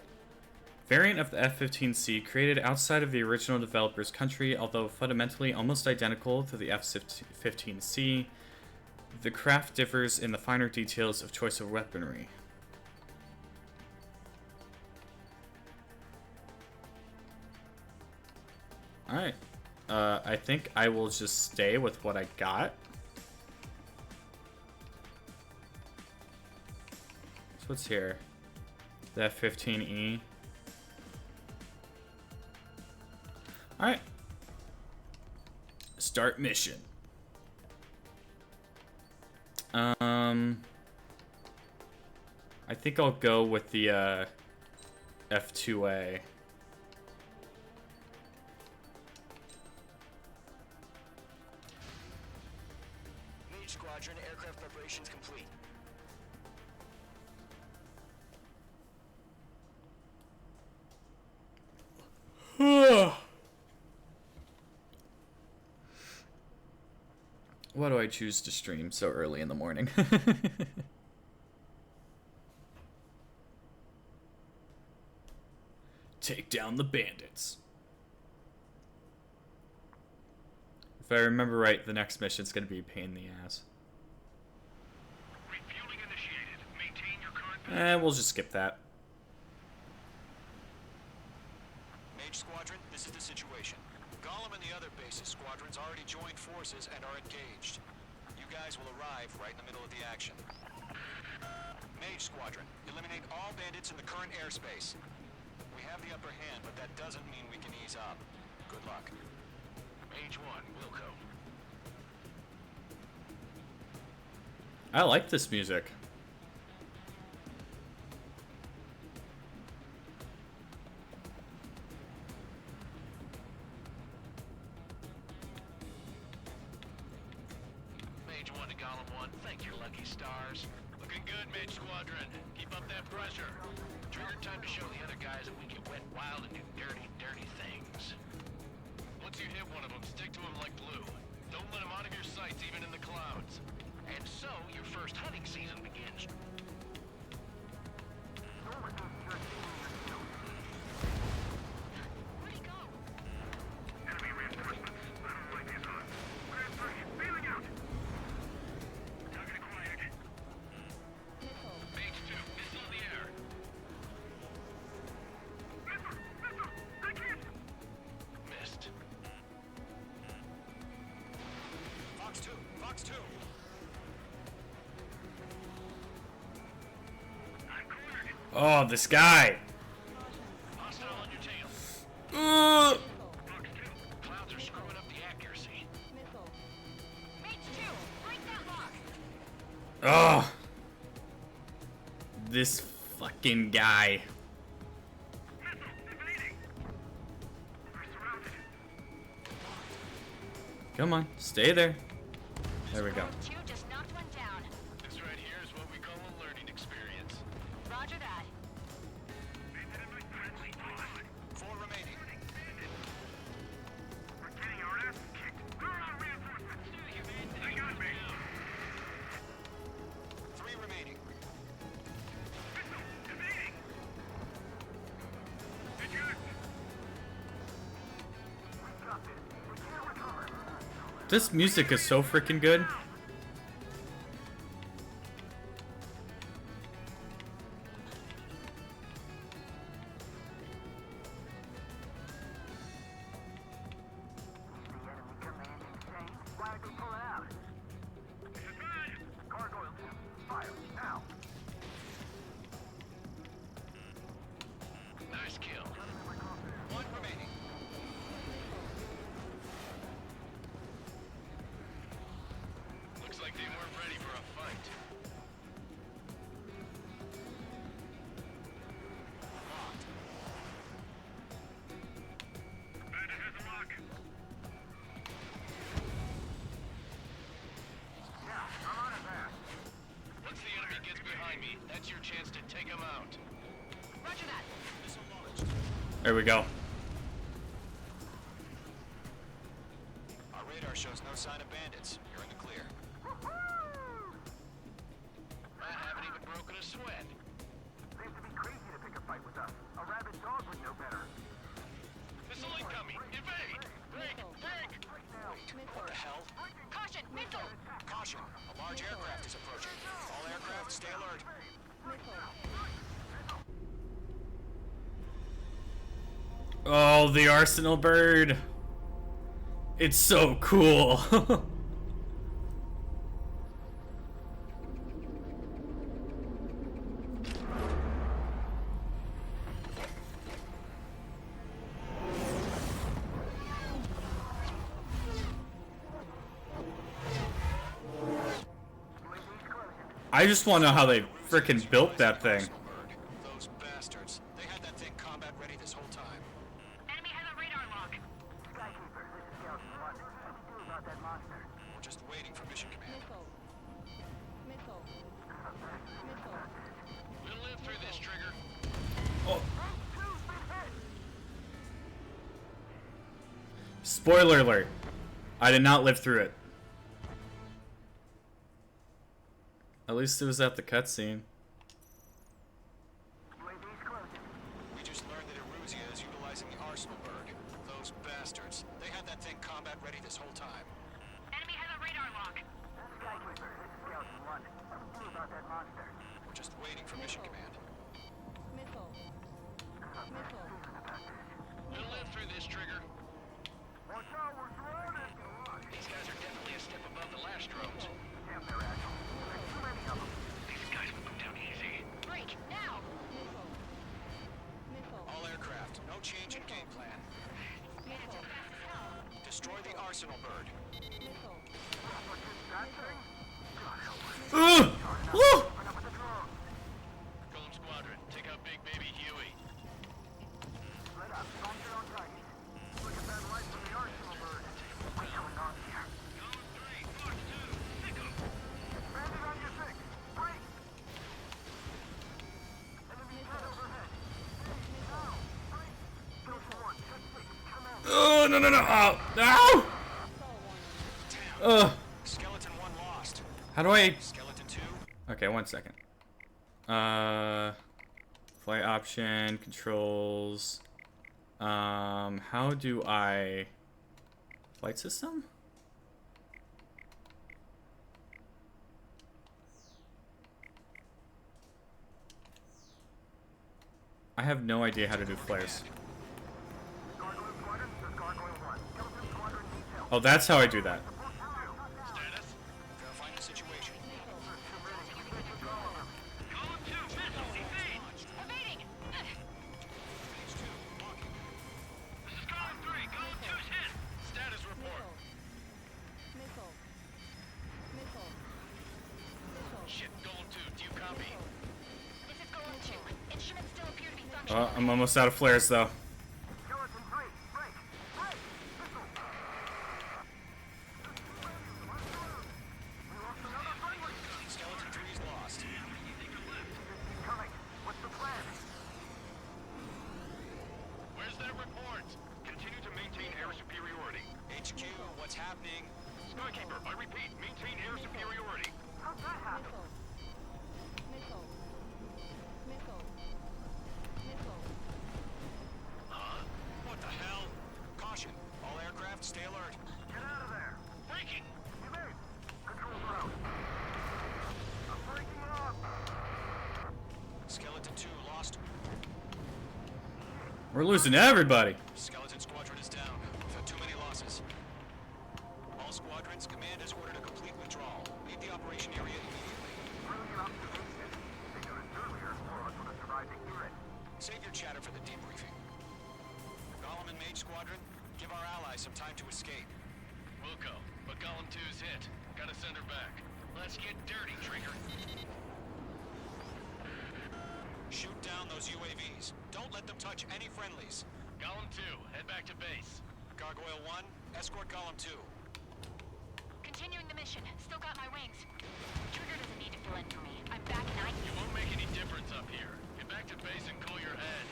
Variant of the F-15C created outside of the original developer's country, although fundamentally almost identical to the F-15C. The craft differs in the finer details of choice of weaponry. Alright. I think I will just stay with what I got. So what's here? The F-15E. Alright. Start mission. I think I'll go with the F-2A. Mage Squadron, aircraft preparations complete. Why do I choose to stream so early in the morning? Take down the bandits. If I remember right, the next mission's gonna be a pain in the ass. Refueling initiated. Maintain your current We'll just skip that. Mage Squadron, this is the situation. Gollum and the other base's squadrons already joined forces and are engaged. You guys will arrive right in the middle of the action. Mage Squadron, eliminate all bandits in the current airspace. We have the upper hand, but that doesn't mean we can ease up. Good luck. Mage 1, Wilco. I like this music. Mage 1 to Gollum 1, thank your lucky stars. Looking good, Mage Squadron. Keep up that pressure. Trigger time to show the other guys that we can wet wild and do dirty, dirty things. Once you hit one of them, stick to him like glue. Don't let him out of your sights, even in the clouds. And so, your first hunting season begins. Where'd he go? enemy reinforcements. I don't like these odds. Clear 3, bailing out. Target acquired. Fox 2. Oh, this guy. Hostile on your tail. Uh, Fox 2. Clouds are screwing up the accuracy. Mage 2, break that lock! oh. This fucking guy. Come on, stay there. There we go. 2 just knocked one down. This right here is what we call a learning experience. Roger that. 4 remaining. We're getting our ass kicked. Where are our reinforcements? They got me. 3 remaining. Evading. Eject. We got this. We can't recover. This music is so freaking good. Why are they pulling out? Gargoyle 2, fire, now. Nice kill. 1 remaining. Looks like they weren't ready for a fight. Bandit has a lock. Yeah, I'm on it there. Once the enemy gets behind me, that's your chance to take him out. Roger that. Missile launched. There we go. Our radar shows no sign of bandits. You're in the clear. I haven't even broken a sweat. Seems to be crazy to pick a fight with us. A rabid dog would know better. Missile incoming! Evade! Break! Break! What the hell? Caution, missile! Caution! A large aircraft is approaching. All aircraft, stay alert. Oh, the Arsenal bird. It's so cool. I just want to know how they freaking built that thing. Those bastards. They had that thing combat ready this whole time. Enemy has a radar lock. Skykeeper, this is Scout 1. What do we do about that monster? We're just waiting for mission command. We'll live through this, Trigger. Spoiler alert. I did not live through it. At least it was at the cutscene. UAV's closing. We just learned that Eruzia is utilizing the Arsenal bird. Those bastards. They had that thing combat ready this whole time. Enemy has a radar lock. Skykeeper, this is Scout 1. What do we do about that monster? We're just waiting for mission command. We'll live through this, Trigger. Watch out, we're surrounded! These guys are definitely a step above the last drones. Damn, they're agile. There's too many of them. These guys will go down easy. Break, now! All aircraft. No change in game plan. Destroy the Arsenal bird. That thing? Woo! Golem Squadron, take out Big Baby Huey. Let up, find your own target. Look at that light from the Arsenal bird. What's going on here? Golem 3, Fox 2, pick 'em. Bandit on your 6. Break! Enemy head overhead. Now! Break! Scout 1, check 6. Come on. Oh, no, no, no. Oh, no. Skeleton 1 lost. How do I... Skeleton 2. Okay, 1 second. Flight option, controls. How do I... Flight system? I have no idea how to do flares. Gargoyle Squadron, this is Gargoyle 1. Skeleton Squadron needs help. Oh, that's how I do that. Status? Oh, I'm almost out of flares though. Skeleton 3 is lost. Where's that report? Continue to maintain air superiority. HQ, what's happening? Skykeeper, I repeat, maintain air superiority. How'd that happen? Missile. Missile. Missile. Huh? What the hell? Caution. All aircraft, stay alert. Get out of there. Breaking! Evade. Control's out. I'm breaking it up. Skeleton 2 lost. We're losing everybody. Skeleton Squadron is down. We've had too many losses. All squadrons, command has ordered a complete withdrawal. Leave the operation area immediately. Brilliant observation. They knew this earlier, or else would have survived to hear it. Save your chatter for the debriefing. Golem and Mage Squadron, give our allies some time to escape. Wilco, but Golem 2's hit. Gotta send her back. Let's get dirty, Trigger. Shoot down those UAVs. Don't let them touch any friendlies. Golem 2, head back to base. Gargoyle 1, escort Golem 2. Continuing the mission. Still got my wings. Trigger doesn't need to fill in for me. I'm back and I... It won't make any difference up here. Get back to base and cool your head.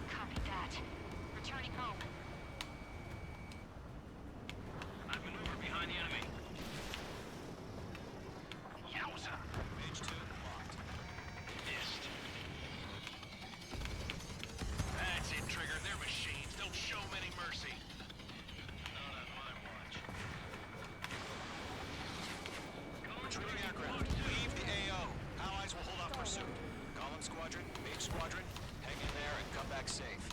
Copy that. Returning home. I've maneuvered behind the enemy. Yowza! Mage 2, locked. Missed. That's it, Trigger. They're machines. Don't show 'em any mercy. Not on my watch. Retreating aircraft, leave the AO. Allies will hold off pursuit. Golem Squadron, Mage Squadron, hang in there and come back safe.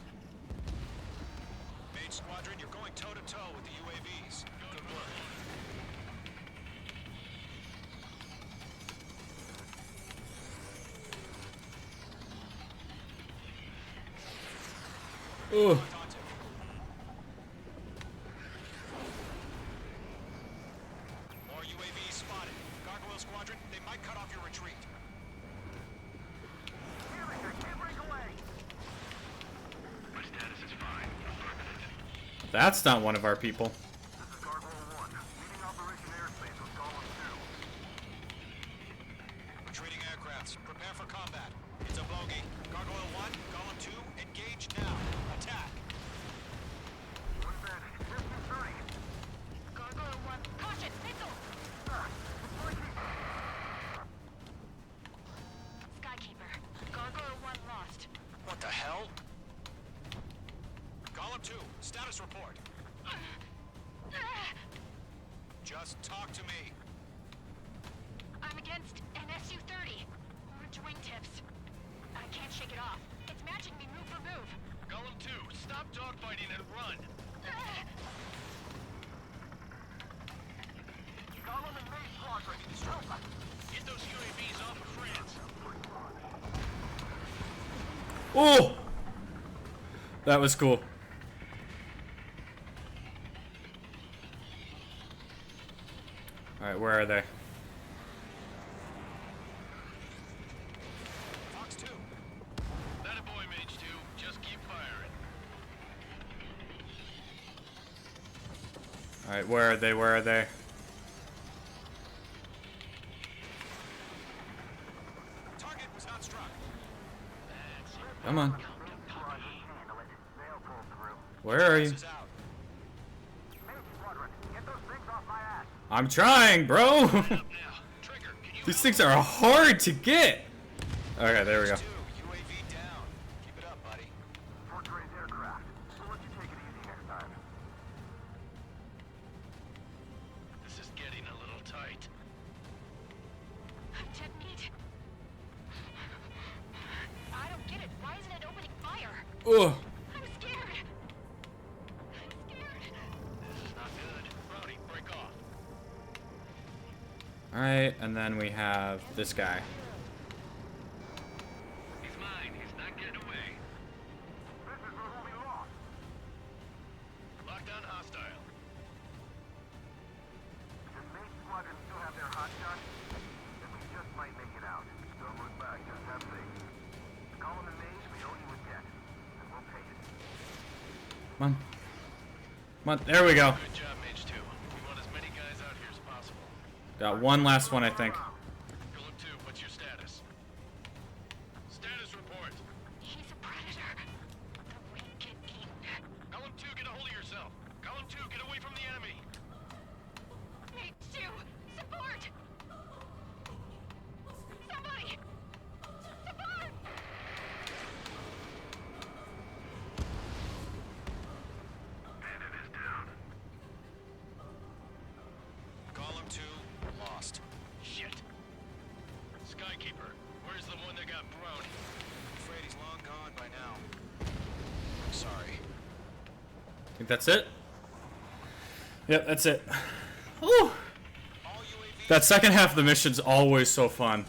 Mage Squadron, you're going toe-to-toe with the UAVs. Good work. Ooh. More UAVs spotted. Gargoyle Squadron, they might cut off your retreat. My status is fine. That's not one of our people. This is Gargoyle 1. Leading Operation Airspace with Golem 2. Retreating aircrafts, prepare for combat. It's a bogey. Gargoyle 1, Golem 2, engage now. Attack. One bandit. Distance 30. Gargoyle 1. Caution! Missile! Skykeeper. Gargoyle 1 lost. What the hell? Golem 2, status report. Just talk to me. I'm against an SU-30. Orange wingtips. I can't shake it off. It's matching me move for move. Golem 2, stop dogfighting and run. Golem and Mage Squadron. Help us. Get those UAVs off of France. Oh! That was cool. Alright, where are they? Fox 2. That a boy, Mage 2. Just keep firing. Alright, where are they? Where are they? Target was not struck. Come on. Where are you? This is out. I'm trying, bro! These things are hard to get! Okay, there we go. UAV down. Keep it up, buddy. Fourth-grade aircraft. We'll let you take it easy next time. This is getting a little tight. Dead meat. I don't get it. Why isn't it opening fire? Ugh. I'm scared. I'm scared. This is not good. Brody, break off. Alright, and then we have this guy. He's mine. He's not getting away. This is where we lost. Lockdown hostile. Does Mage Squadron still have their hot shot? Then we just might make it out. Don't look back. Just have faith. Come on. Come on. There we go. Good job, Mage 2. We want as many guys out here as possible. Got one last one, I think. Golem 2, what's your status? Status report. He's a predator. The weak get eaten. Golem 2, get a hold of yourself. Golem 2, get away from the enemy. Mage 2, support! Somebody! Support! Bandit is down. Golem 2 lost. Shit. Skykeeper, where's the one that got brony? Afraid he's long gone by now. I'm sorry. Think that's it? Yep, that's it. Whew. That second half of the mission's always so fun.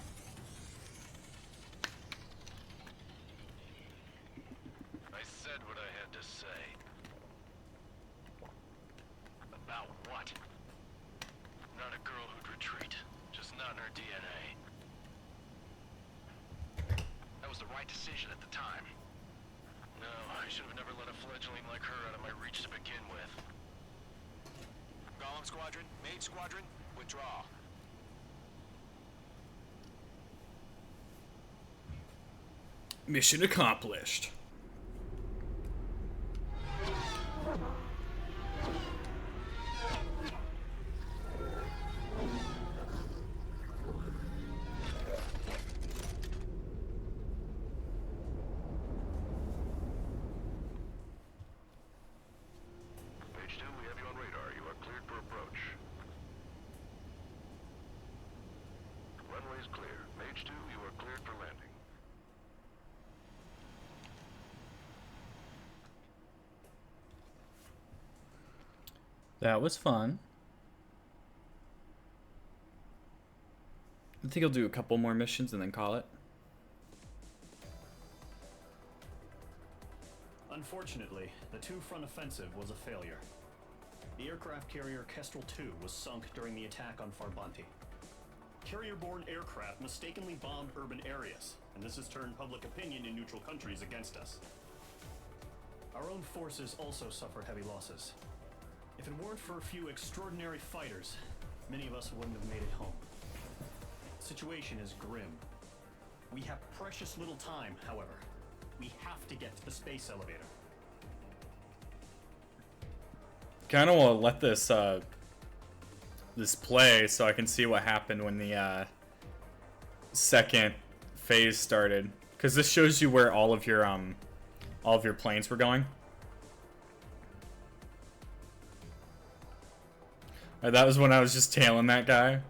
I said what I had to say. About what? Not a girl who'd retreat. Just not in her DNA. That was the right decision at the time. No, I should have never let a fledgling like her out of my reach to begin with. Golem Squadron, Mage Squadron, withdraw. Mission accomplished. Mage 2, we have you on radar. You are cleared for approach. Runway is clear. Mage 2, you are cleared for landing. That was fun. I think I'll do a couple more missions and then call it. Unfortunately, the two-front offensive was a failure. The aircraft carrier Kestrel 2 was sunk during the attack on Farbanti. Carrier-borne aircraft mistakenly bombed urban areas, and this has turned public opinion in neutral countries against us. Our own forces also suffered heavy losses. If it weren't for a few extraordinary fighters, many of us wouldn't have made it home. The situation is grim. We have precious little time, however. We have to get to the space elevator. Kind of want to let this this play so I can see what happened when the second phase started, because this shows you where all of your planes were going. That was when I was just tailing that guy.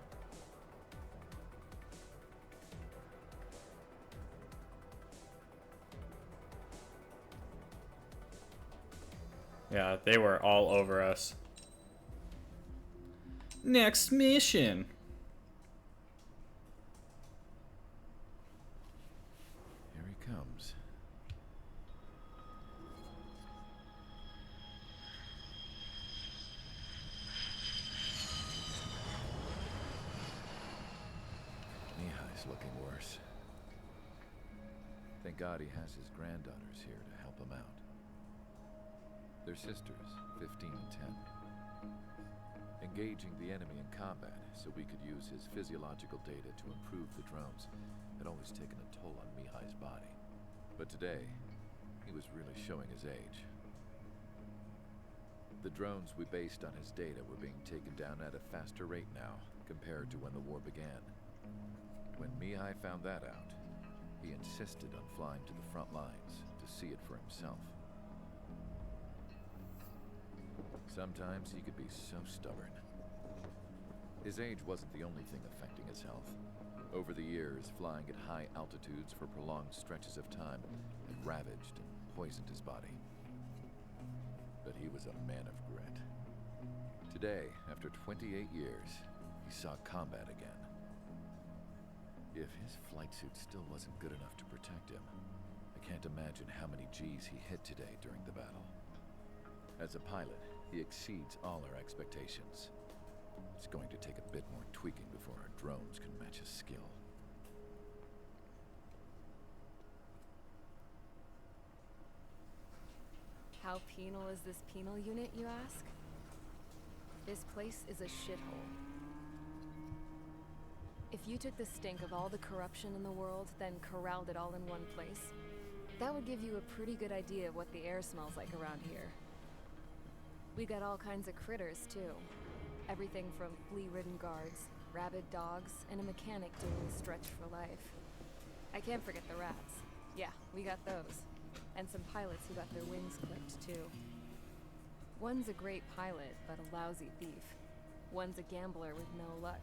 Yeah, they were all over us. Next mission. Here he comes. Mihai's looking worse. Thank God he has his granddaughters here to help him out. They're sisters, 15 and 10. Engaging the enemy in combat so we could use his physiological data to improve the drones had always taken a toll on Mihai's body. But today, he was really showing his age. The drones we based on his data were being taken down at a faster rate now compared to when the war began. When Mihai found that out, he insisted on flying to the front lines to see it for himself. Sometimes he could be so stubborn. His age wasn't the only thing affecting his health. Over the years, flying at high altitudes for prolonged stretches of time had ravaged and poisoned his body. But he was a man of grit. Today, after 28 years, he saw combat again. If his flight suit still wasn't good enough to protect him, I can't imagine how many G's he hit today during the battle. As a pilot, he exceeds all our expectations. It's going to take a bit more tweaking before our drones can match his skill. How penal is this penal unit, you ask? This place is a shithole. If you took the stink of all the corruption in the world, then corralled it all in one place, that would give you a pretty good idea of what the air smells like around here. We got all kinds of critters, too. Everything from flea-ridden guards, rabid dogs, and a mechanic doing the stretch for life. I can't forget the rats. Yeah, we got those. And some pilots who got their wings clipped, too. One's a great pilot, but a lousy thief. One's a gambler with no luck.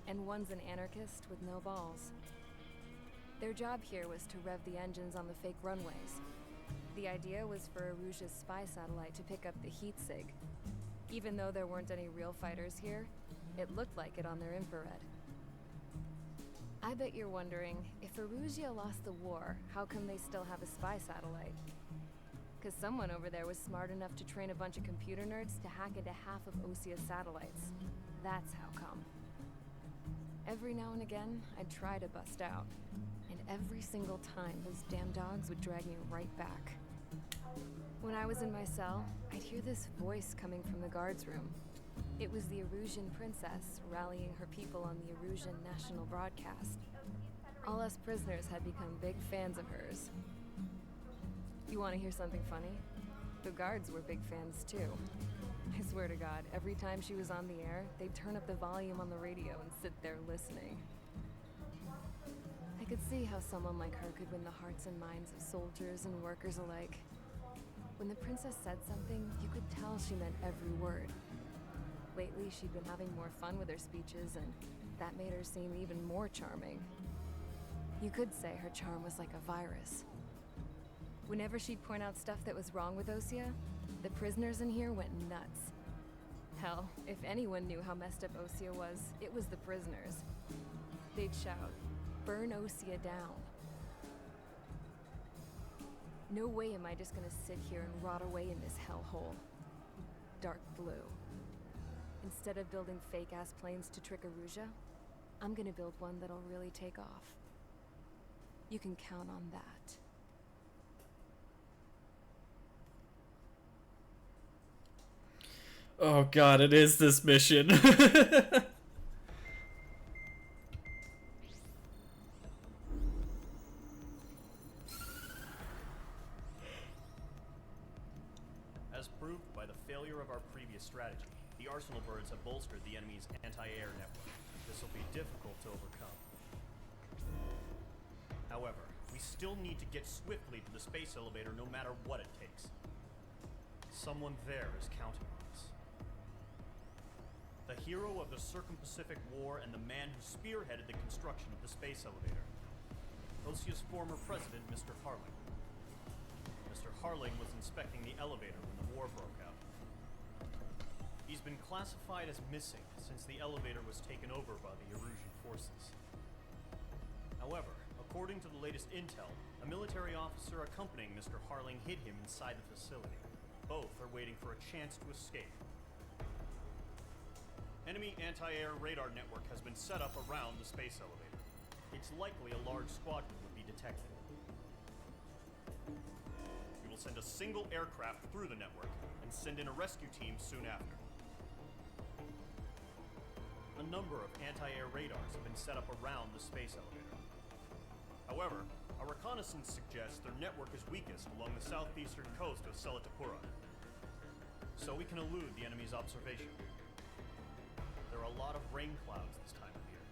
And one's an anarchist with no balls. Their job here was to rev the engines on the fake runways. The idea was for Aruja's spy satellite to pick up the heat sig. Even though there weren't any real fighters here, it looked like it on their infrared. I bet you're wondering, if Aruja lost the war, how come they still have a spy satellite? Because someone over there was smart enough to train a bunch of computer nerds to hack into half of Osia's satellites. That's how come. Every now and again, I'd try to bust out. And every single time, those damn dogs would drag me right back. When I was in my cell, I'd hear this voice coming from the guards room. It was the Erusian princess rallying her people on the Erusian national broadcast. All us prisoners had become big fans of hers. You want to hear something funny? The guards were big fans too. I swear to God, every time she was on the air, they'd turn up the volume on the radio and sit there listening. I could see how someone like her could win the hearts and minds of soldiers and workers alike. When the princess said something, you could tell she meant every word. Lately, she'd been having more fun with her speeches, and that made her seem even more charming. You could say her charm was like a virus. Whenever she'd point out stuff that was wrong with Osia, the prisoners in here went nuts. Hell, if anyone knew how messed up Osia was, it was the prisoners. They'd shout, "Burn Osia down." No way am I just gonna sit here and rot away in this hellhole. Dark blue. Instead of building fake-ass planes to trick Aruja, I'm gonna build one that'll really take off. You can count on that. Oh god, it is this mission. As proved by the failure of our previous strategy, the Arsenal birds have bolstered the enemy's anti-air network. This will be difficult to overcome. However, we still need to get swiftly to the space elevator no matter what it takes. Someone there is counting on us. The hero of the Circum-Pacific War and the man who spearheaded the construction of the space elevator. Osia's former president, Mr. Harling. Mr. Harling was inspecting the elevator when the war broke out. He's been classified as missing since the elevator was taken over by the Erusian forces. However, according to the latest intel, a military officer accompanying Mr. Harling hid him inside the facility. Both are waiting for a chance to escape. Enemy anti-air radar network has been set up around the space elevator. It's likely a large squadron would be detected. We will send a single aircraft through the network and send in a rescue team soon after. A number of anti-air radars have been set up around the space elevator. However, our reconnaissance suggests their network is weakest along the southeastern coast of Selatapura, so we can elude the enemy's observation. There are a lot of rain clouds this time of year.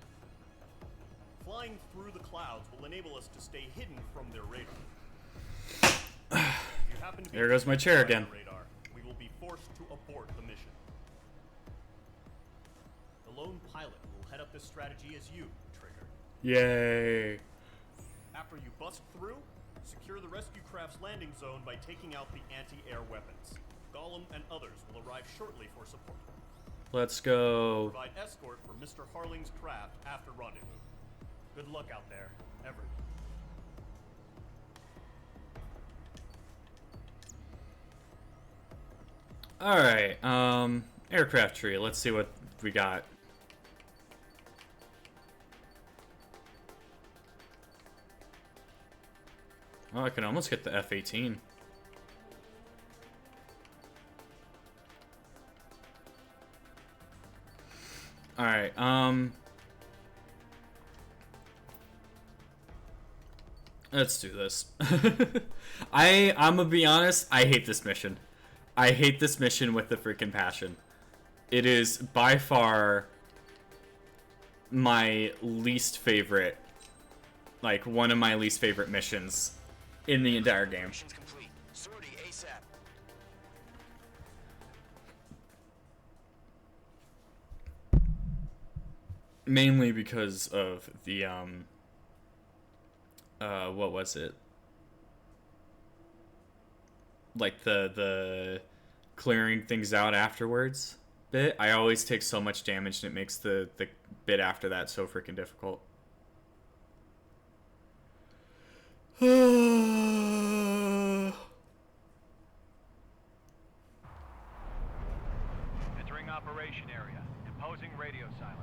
Flying through the clouds will enable us to stay hidden from their radar. If you happen to be there goes my chair again. Radar, we will be forced to abort the mission. The lone pilot will head up this strategy as you, Trigger. Yay. After you bust through, secure the rescue craft's landing zone by taking out the anti-air weapons. Gollum and others will arrive shortly for support. Let's go. Provide escort for Mr. Harling's craft after rendezvous. Good luck out there, everyone. Alright, aircraft tree. Let's see what we got. Oh, I can almost get the F-18. Alright, let's do this. I'm gonna be honest, I hate this mission. I hate this mission with the freaking passion. It is by far my least favorite, like one of my least favorite missions in the entire game. Mission's complete. Sortie ASAP. Mainly because of the, what was it? Like the clearing things out afterwards bit. I always take so much damage and it makes the bit after that so freaking difficult. Entering operation area. Imposing radio silence.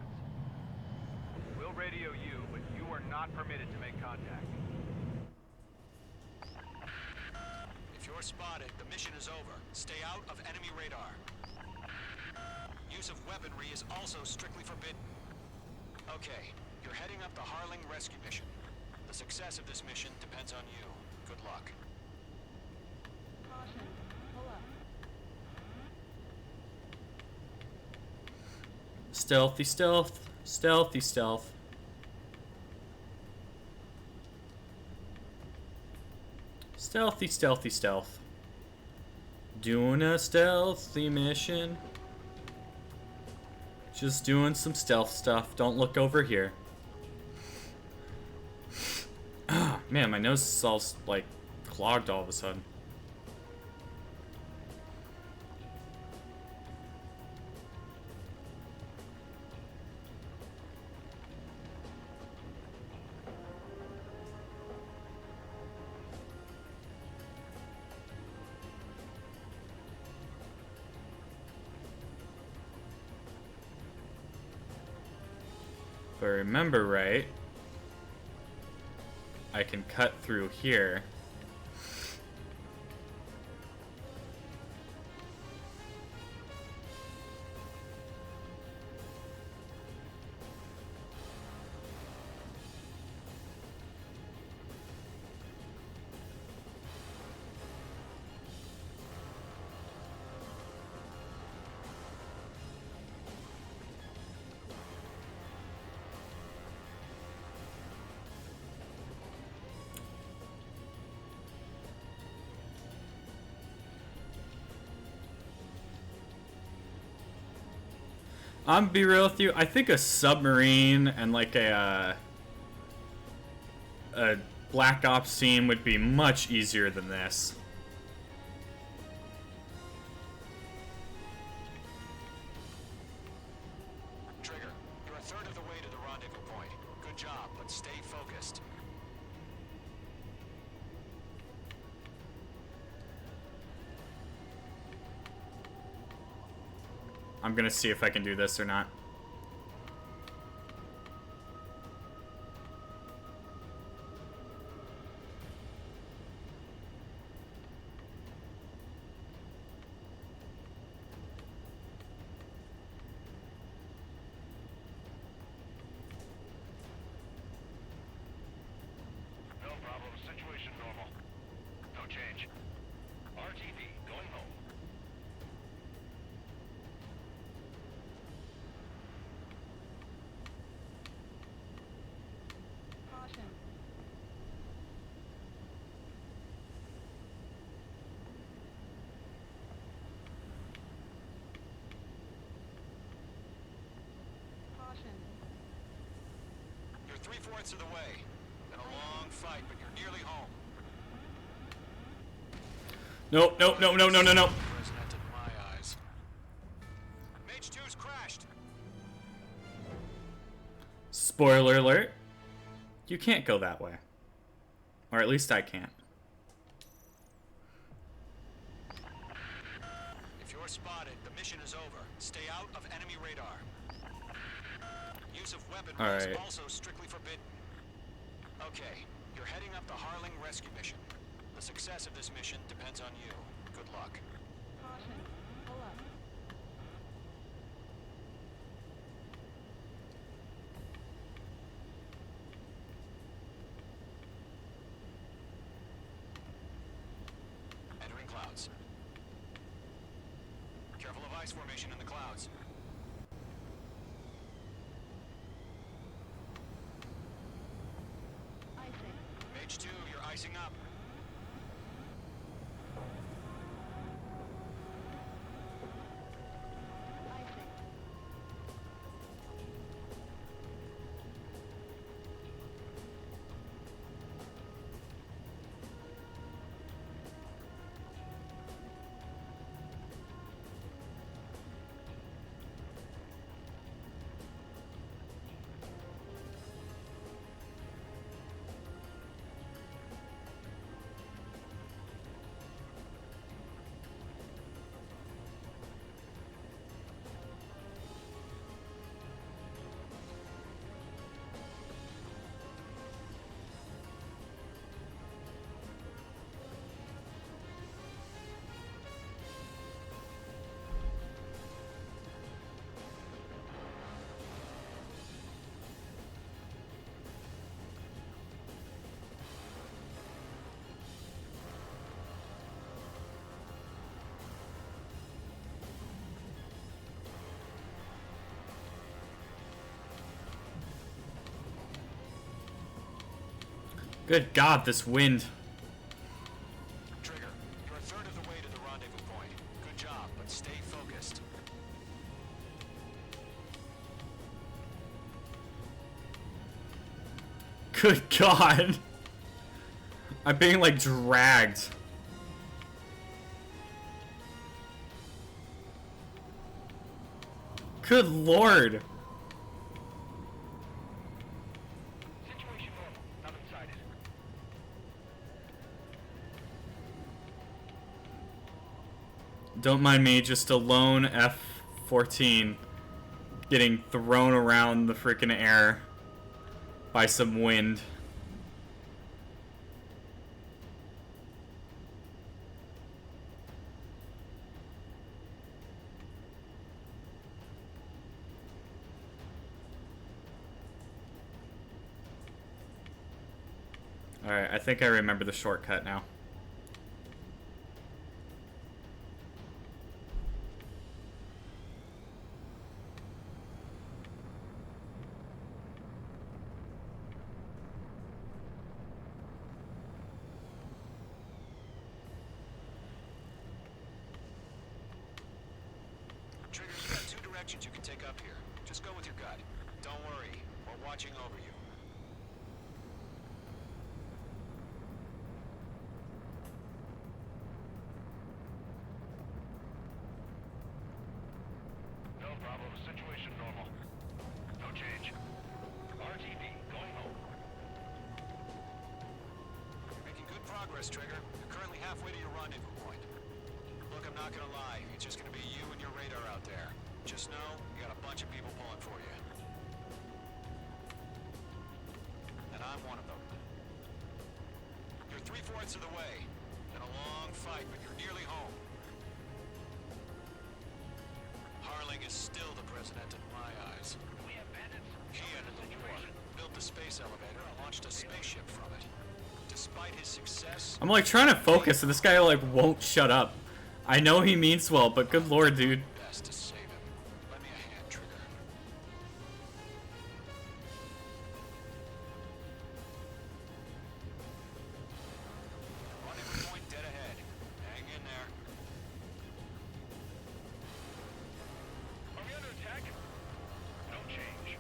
We'll radio you, but you are not permitted to make contact. If you're spotted, the mission is over. Stay out of enemy radar. Use of weaponry is also strictly forbidden. Okay, you're heading up the Harling rescue mission. The success of this mission depends on you. Good luck. Caution. Pull up. Stealthy stealth. Stealthy stealth. Stealthy stealthy stealth. Doing a stealthy mission. Just doing some stealth stuff. Don't look over here. Ah, man, my nose is all, like, clogged all of a sudden. If I remember right, I can cut through here. I'm be real with you. I think a submarine and like a Black Ops scene would be much easier than this. Trigger, you're a third of the way to the rendezvous point. Good job, but stay focused. I'm gonna see if I can do this or not. No problem. Situation normal. No change. RTD going home. Caution. Caution. You're 3/4 of the way. Been a long fight, but you're nearly home. Nope, nope, no, no, no, no, no. President in my eyes. Mage 2's crashed. Spoiler alert. You can't go that way. Or at least I can't. If you're spotted, the mission is over. Stay out of enemy radar. Use of weaponry is Alright. also strictly forbidden. Okay, you're heading up the Harling rescue mission. The success of this mission depends on you. Good luck. Caution. Pull up. ice formation in the clouds. Icing. Mage 2, you're icing up. Icing. Good God, this wind. Trigger, you're a third of the way to the rendezvous point. Good job, but stay focused. Good God. I'm being, like, dragged. Good Lord. Situation normal. Nothing sighted. Don't mind me, just a lone F-14 getting thrown around the freaking air by some wind. Alright, I think I remember the shortcut now. Trigger, you got two directions you can take up here. Just go with your gut. Don't worry, we're watching over you. No problem. Situation normal. No change. RTB, going home. You're making good progress, Trigger. You're currently halfway to your rendezvous point. Look, I'm not gonna lie. It's just gonna be you and your radar out there. Just know, you got a bunch of people pulling for you. And I'm one of them. You're 3/4 of the way. Been a long fight, but you're nearly home. Harling is still the president in my eyes. We have bandits. He ended the war, built the space elevator, and launched a spaceship from it. Despite his success, I'm like trying to focus and this guy like won't shut up. I know he means well, but good Lord, dude. best to save him. Lend me a hand, Trigger. Rendezvous point dead ahead. Hang in there. Are we under attack? No change.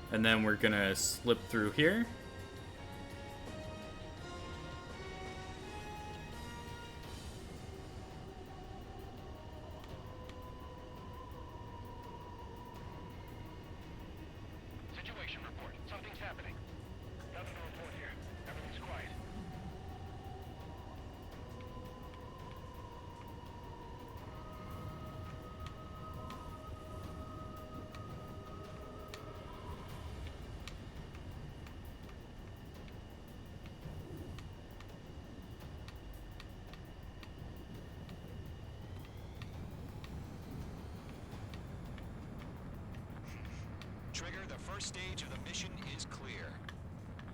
And then we're gonna slip through here. Situation report. Something's happening. Nothing to report here. Everything's quiet. first stage of the mission is clear.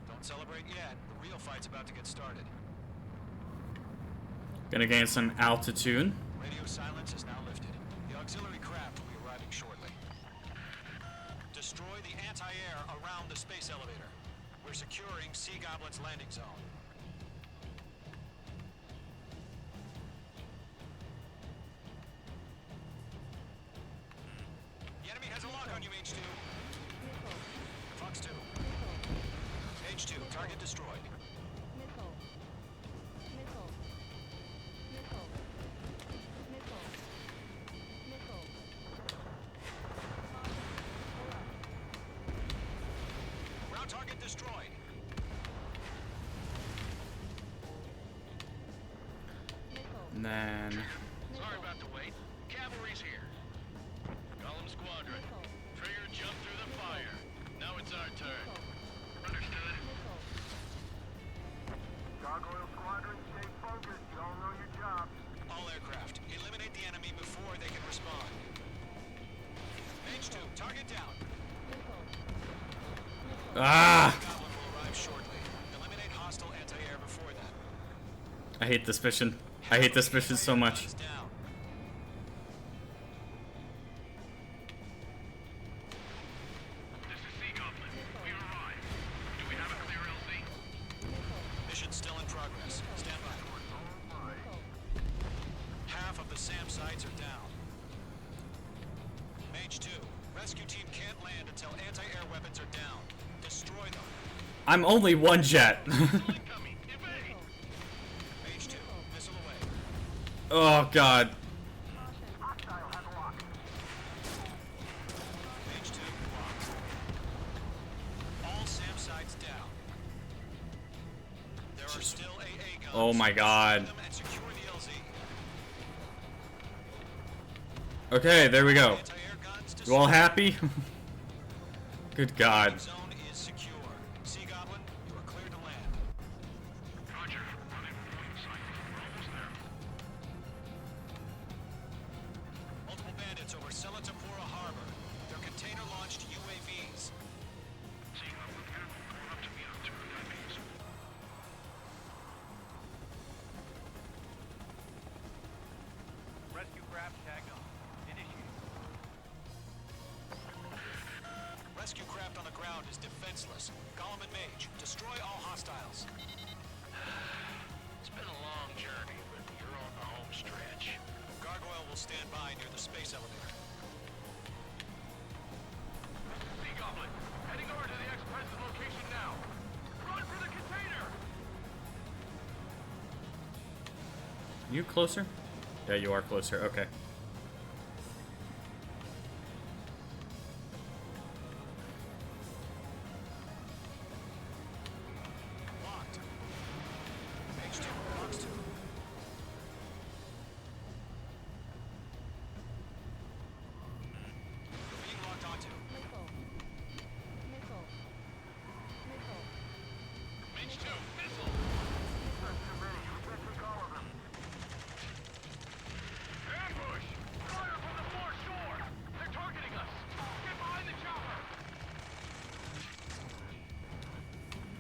Don't celebrate yet. The real fight's about to get started. Gonna gain some altitude. Radio silence is now lifted. The auxiliary craft will be arriving shortly. Destroy the anti-air around the space elevator. We're securing Sea Goblin's landing zone. The enemy has a lock on you, H2. Fox 2. H2, target destroyed. Ground target destroyed. And then Sorry about the wait. Cavalry's here. Golem Squadron. Trigger jumped through the fire. Now it's our turn. Understood. Gargoyle Squadron, stay focused. You all know your job. All aircraft, eliminate the enemy before they can respond. H2, target down. ah, Goblin will arrive shortly. Eliminate hostile anti-air before that. I hate this mission. I hate this mission so much. Guns down. This is Sea Goblin. We arrived. Do we have a clear LZ? Mission still in progress. Stand by. Half of the SAM sites are down. Mage 2, rescue team can't land until anti-air weapons are down. Destroy them. I'm only one jet. Incoming. Evade. Mage 2, missile away. Oh god. Hostile has a lock. Mage 2, locked. All SAM sites down. There are still AA guns. Oh my god. Destroy them and secure the LZ. Okay, there we go. Anti-air guns You all destroyed. happy? Good god. Zone is secure. Sea Goblin, you are clear to land. Roger. Running from site. We're almost there. Multiple bandits over Selatapura Harbor. They're container-launched UAVs. Sea Goblin here. Going up to meet up to UAVs. Rescue craft tagged on. Initiate. Rescue craft on the ground is defenseless. Golem and Mage, destroy all hostiles. It's been a long journey, but you're on the home stretch. Gargoyle will stand by near the space elevator. Sea Goblin, heading over to the Express's location now. Run for the container! You closer? Yeah, you are closer. Okay. Locked. Mage 2, Fox 2. You're being locked onto. Mage 2, missile. That's too many. We can't take all of them. Ambush! Fire from the foreshore! They're targeting us! Get behind the chopper!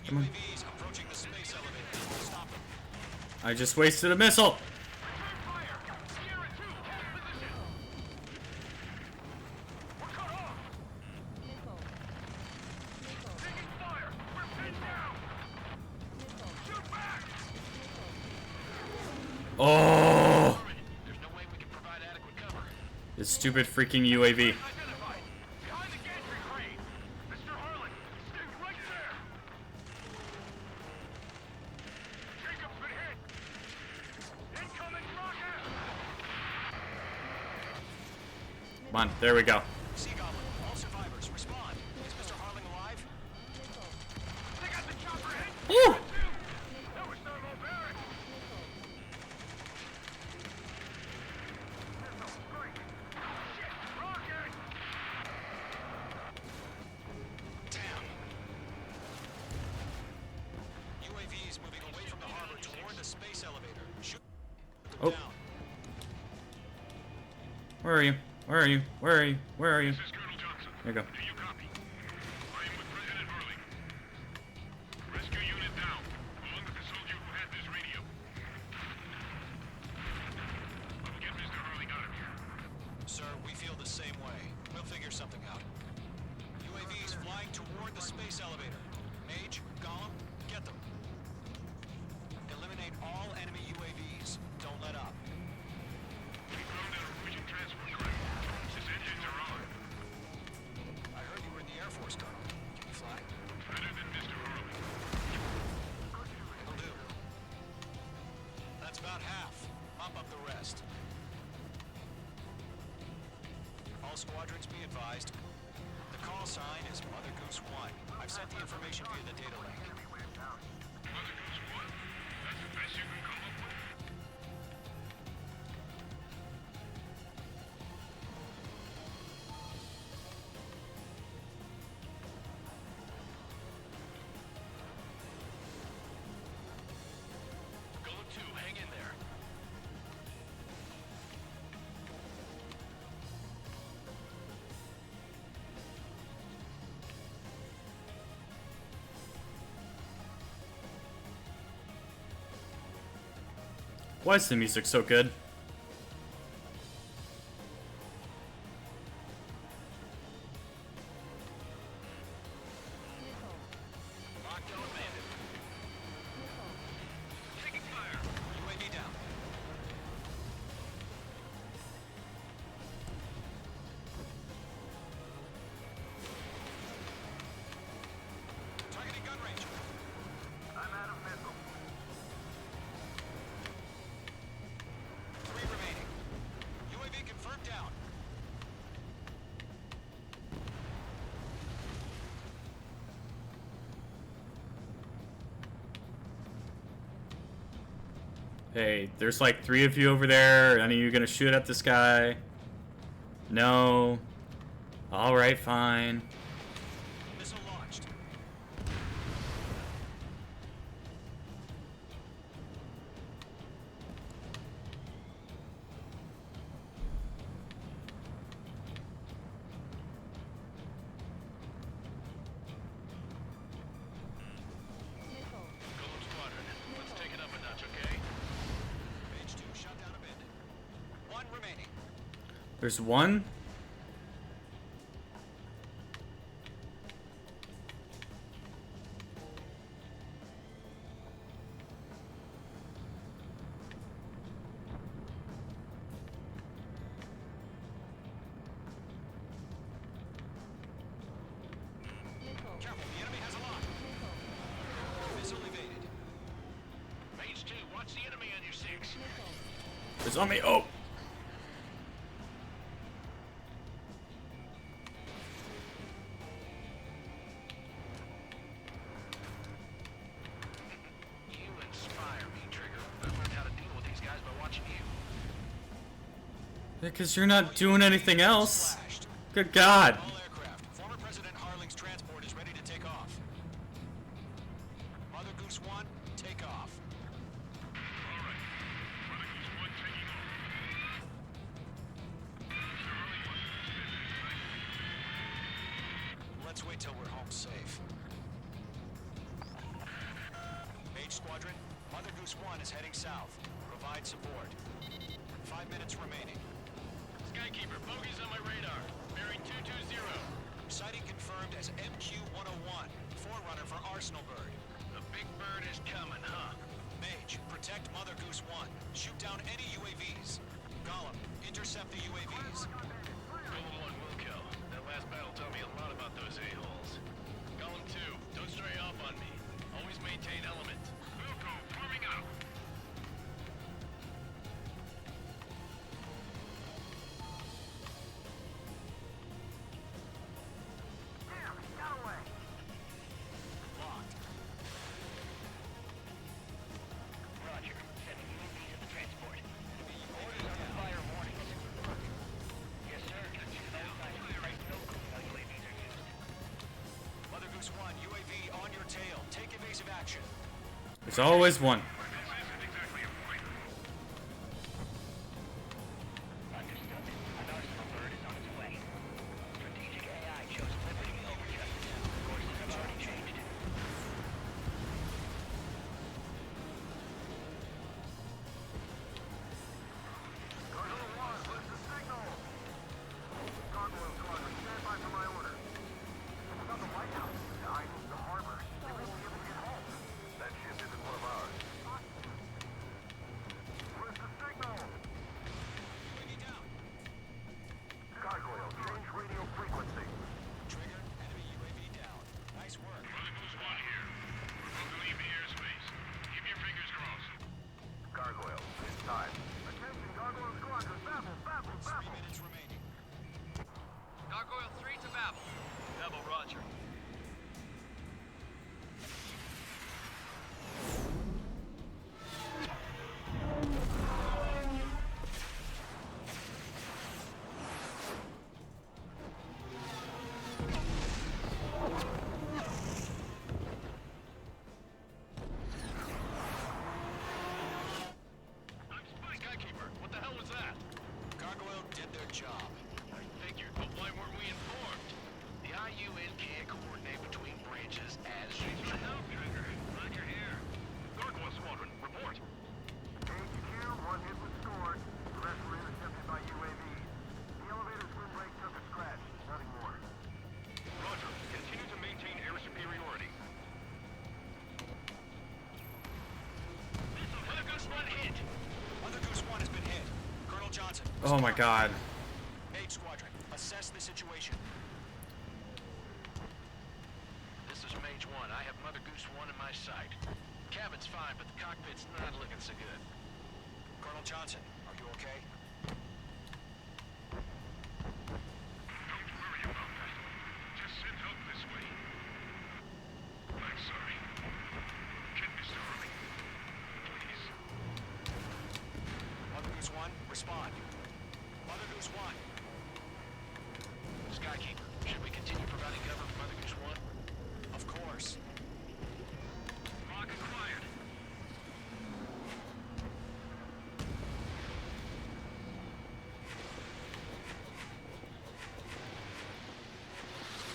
Come on. UAVs approaching the space elevator. Stop them. I just wasted a missile. Return fire! Sierra 2, take position! We're cut off! Taking fire! We're pinned down! Shoot back! Oh, There's no way we can provide adequate cover. this stupid freaking UAV. Identified! Behind the gantry crane! Mr. Harlan, stay right there! Jacob's been hit! Incoming rocket! Come on, there we go. Sea Goblin, all survivors, respond. Is Mr. Harling alive? They got the chopper hit! Woo! That was thermobaric! Missile, great! Shit! Rocket! Damn. UAVs moving away from the harbor toward the space elevator. Shoot them Oh. down. Where are you? Where are you? Where are you? Where are you? This is Colonel Johnson. There you go. Do you copy? the space elevator. Mage, Gollum, get them. Eliminate all enemy UAVs. Don't let up. We've ground our Fusion transport craft. His engines are on. I heard you were in the Air Force, Colonel. Can you fly? Better than Mr. Hurley. Will do. That's about half. Mop up the rest. All squadrons be advised. The call sign is Mother Goose 1. I've sent the information via the data link. Mother Goose 1? That's the best you can come up with? Golem 2, hang in there. Why is the music so good? Locked on bandit. Taking fire. UAV down. Targeting gun range. I'm out of missile. 3 remaining. UAV confirmed down. Hey, there's like 3 of you over there. Any of you gonna shoot at this guy? No. Alright, fine. Missile launched. Golem Squadron, let's take it up a notch, okay? Mage 2 shot down a bandit. 1 remaining. There's one? Careful, the enemy has a lock. Missile evaded. Mage 2, watch the enemy on your 6. There's on me. Oh! You inspire me, Trigger. I learned how to deal with these guys by watching you. Because you're not doing anything else. Slashed. Good God. All aircraft. Former President Harling's transport is ready to take off. Mother Goose 1, take off. All right. Mother Goose 1 taking off. Mr. Hurley wants to visit. Let's wait till we're home safe. Mage Squadron, Mother Goose 1 is heading south. Provide support. 5 minutes remaining. Skykeeper, bogeys on my radar. Bearing 220. Sighting confirmed as MQ-101, forerunner for Arsenal Bird. The big bird is coming, huh? Mage, protect Mother Goose 1. Shoot down any UAVs. Gollum, intercept the UAVs. Golem 1 will kill. That last battle taught me a lot about those a-holes. Golem 2, don't stray off on me. Always maintain element. Wilco, forming up. Damn, got away. Locked. Roger. Sending UAVs at the transport. Orders on the fire warnings. Yes, sir. No signs of light, no clue how UAVs are used. Mother Goose 1, UAV on your tail. Take evasive action. There's always one. But this isn't exactly a fight. Understood. An Arsenal bird is on its way. Strategic AI chose Liberty over Justice. Courses have already changed. Gargoyle 1, what's the signal? Gargoyle Squadron, stand by for my order. It's about the White House. Oh my god. Mage Squadron, assess the situation. This is Mage 1. I have Mother Goose 1 in my sight. Cabin's fine, but the cockpit's not looking so good. Colonel Johnson, are you okay? Don't worry about that. Just send help this way. I'm sorry. Get Mr. Harley. Please. Mother Goose 1, respond. Mother Goose 1. Skykeeper, should we continue providing cover for Mother Goose 1? Of course. Lock acquired.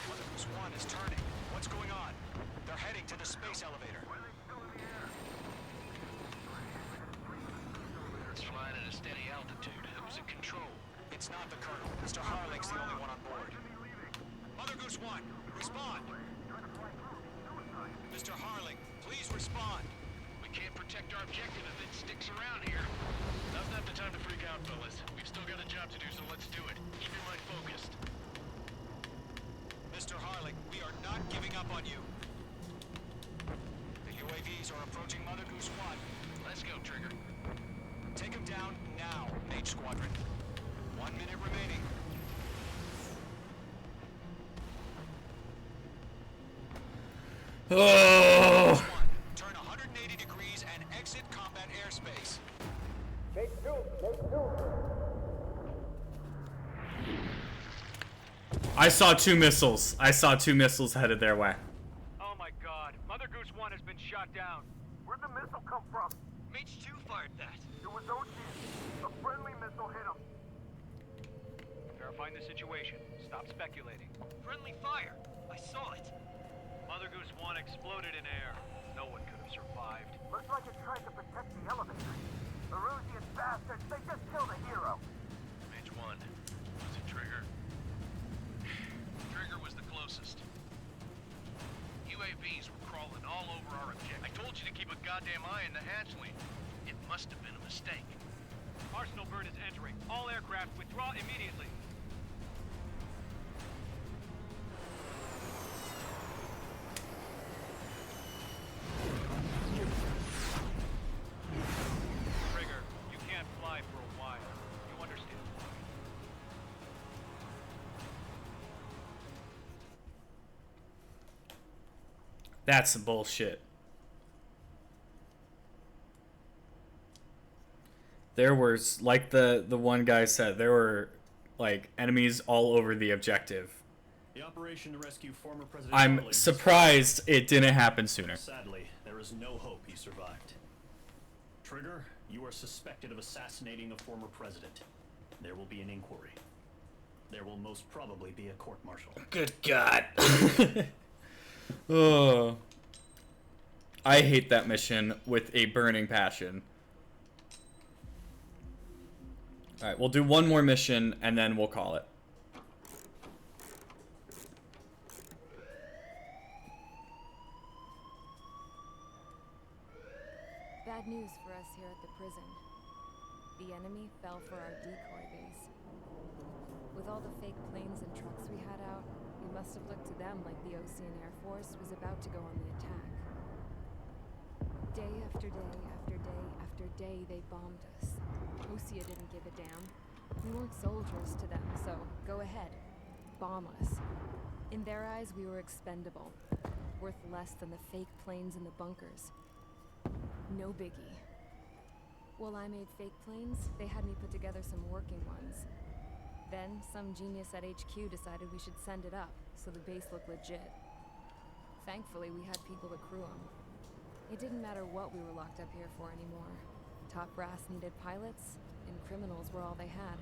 Mother Goose 1 is turning. What's going on? They're heading to the space elevator. It's flying at a steady altitude. Who's in control? It's not the Colonel. Mr. Harling's the only one on board. Mother Goose 1, respond! Mr. Harling, please respond! We can't protect our objective if it sticks around here. Now's not the time to freak out, fellas. We've still got a job to do, so let's do it. Keep your mind focused. Mr. Harling, we are not giving up on you. The UAVs are approaching Mother Goose 1. Let's go, Trigger. Take him down now, Mage Squadron. 1 minute remaining. Oh! Turn 180 degrees and exit combat airspace. I saw two missiles. I saw two missiles headed their way. Oh my god, Mother Goose 1 has been shot down. Where'd the missile come from? Mage 2 fired that. It was OG. A friendly missile hit him. Verifying the situation. Stop speculating. Friendly fire. I saw it. Mother Goose 1 exploded in air. No one could have survived. Looks like it tried to protect the elevator. Erusian bastards, they just killed a hero. Mage 1. Was it Trigger? Trigger was the closest. UAVs were crawling all over our objective. I told you to keep a goddamn eye on the hatchling. It must have been a mistake. Arsenal bird is entering. All aircraft withdraw immediately. Trigger, you can't fly for a while. You understand? That's some bullshit. There was, like the one guy said, there were like enemies all over the objective. The operation to rescue former President I'm Harling- surprised it didn't happen sooner. Sadly, there is no hope he survived. Trigger, you are suspected of assassinating a former president. There will be an inquiry. There will most probably be a court-martial. Good God. Oh. I hate that mission with a burning passion. Alright, we'll do one more mission and then we'll call it. Bad news for us here at the prison. The enemy fell for our decoy base. With all the fake planes and trucks we had out, it must have looked to them like the Ocean Air Force was about to go on the attack. Day after day after day after day, they bombed us. Osea didn't give a damn. We weren't soldiers to them, so go ahead. Bomb us. In their eyes, we were expendable. Worth less than the fake planes in the bunkers. No biggie. While I made fake planes, they had me put together some working ones. Then, some genius at HQ decided we should send it up, so the base looked legit. Thankfully, we had people to crew them. It didn't matter what we were locked up here for anymore. Top brass needed pilots, and criminals were all they had.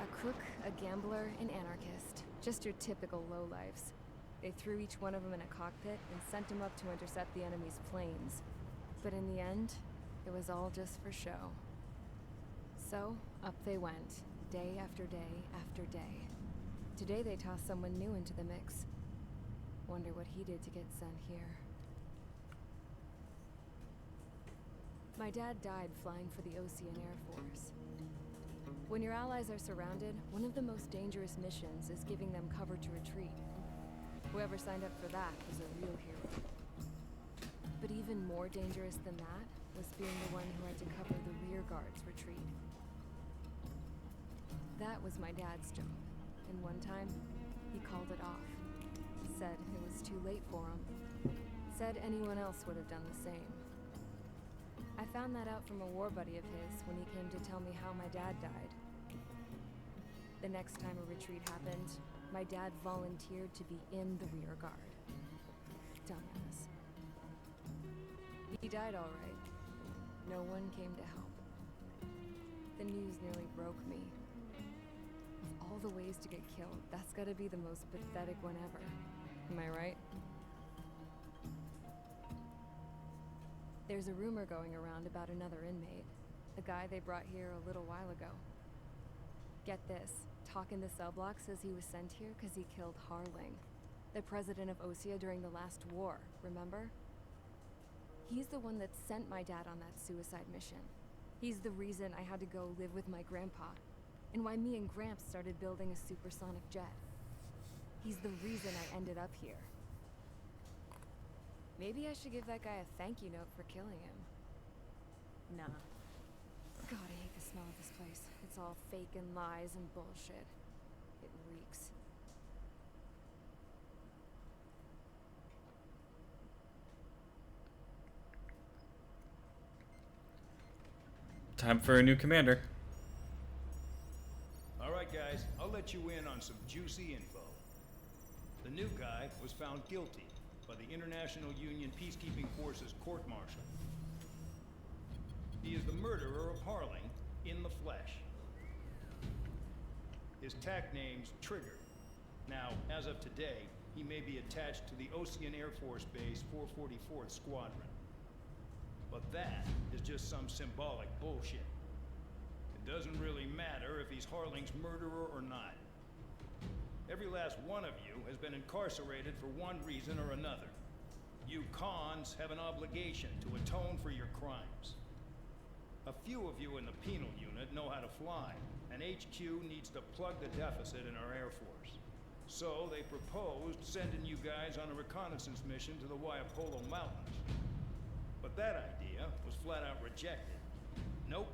A crook, a gambler, an anarchist. Just your typical lowlifes. They threw each one of them in a cockpit and sent them up to intercept the enemy's planes. But in the end, it was all just for show. So, up they went, day after day after day. Today they tossed someone new into the mix. Wonder what he did to get sent here. My dad died flying for the Ocean Air Force. When your allies are surrounded, one of the most dangerous missions is giving them cover to retreat. Whoever signed up for that was a real hero. But even more dangerous than that was being the one who had to cover the rear guard's retreat. That was my dad's job, and one time, he called it off. Said it was too late for him. Said anyone else would have done the same. I found that out from a war buddy of his when he came to tell me how my dad died. The next time a retreat happened, my dad volunteered to be in the rear guard. Dumbass. He died all right. No one came to help. The news nearly broke me. Of all the ways to get killed, that's gotta be the most pathetic one ever. Am I right? There's a rumor going around about another inmate. A guy they brought here a little while ago. Get this. Talk in the cell block says he was sent here because he killed Harling, the president of Osea during the last war, remember? He's the one that sent my dad on that suicide mission. He's the reason I had to go live with my grandpa, and why me and Gramps started building a supersonic jet. He's the reason I ended up here. Maybe I should give that guy a thank you note for killing him. Nah. God, I hate the smell of this place. It's all fake and lies and bullshit. It reeks. Time for a new commander. All right, guys, I'll let you in on some juicy info. The new guy was found guilty by the International Union Peacekeeping Forces court-martial. He is the murderer of Harling in the flesh. His TAC name's Trigger. Now, as of today, he may be attached to the Ocean Air Force Base 444th Squadron. But that is just some symbolic bullshit. It doesn't really matter if he's Harling's murderer or not. Every last one of you has been incarcerated for one reason or another. You cons have an obligation to atone for your crimes. A few of you in the penal unit know how to fly, and HQ needs to plug the deficit in our Air Force. So they proposed sending you guys on a reconnaissance mission to the Waiapolo Mountains. But that idea was flat out rejected. Nope,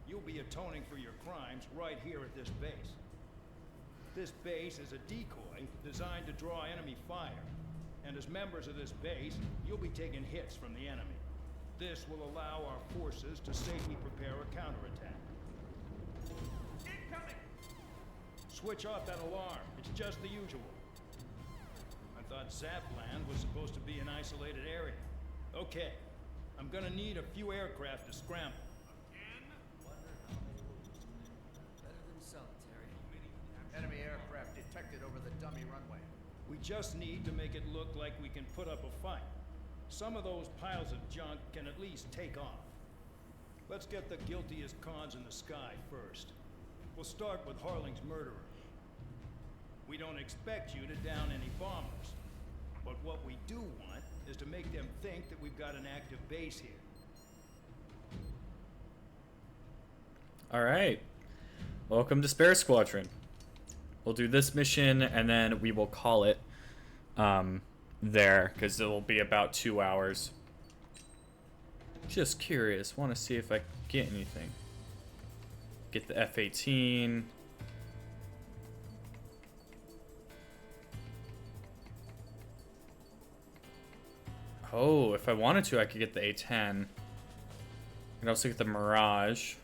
you'll be atoning for your crimes right here at this base. This base is a decoy designed to draw enemy fire. And as members of this base, you'll be taking hits from the enemy. This will allow our forces to safely prepare a counterattack. Incoming! Switch off that alarm. It's just the usual. I thought Zapland was supposed to be an isolated area. Okay, I'm gonna need a few aircraft to scramble. Better than solitary. Enemy aircraft detected over the dummy runway. We just need to make it look like we can put up a fight. Some of those piles of junk can at least take off. Let's get the guiltiest cons in the sky first. We'll start with Harling's murderer. We don't expect you to down any bombers. But what we do want is to make them think that we've got an active base here. Alright. Welcome to Spare Squadron. We'll do this mission and then we will call it there, because it will be about 2 hours. Just curious. Want to see if I can get anything. Get the F-18. Oh, if I wanted to, I could get the A-10. I could also get the Mirage.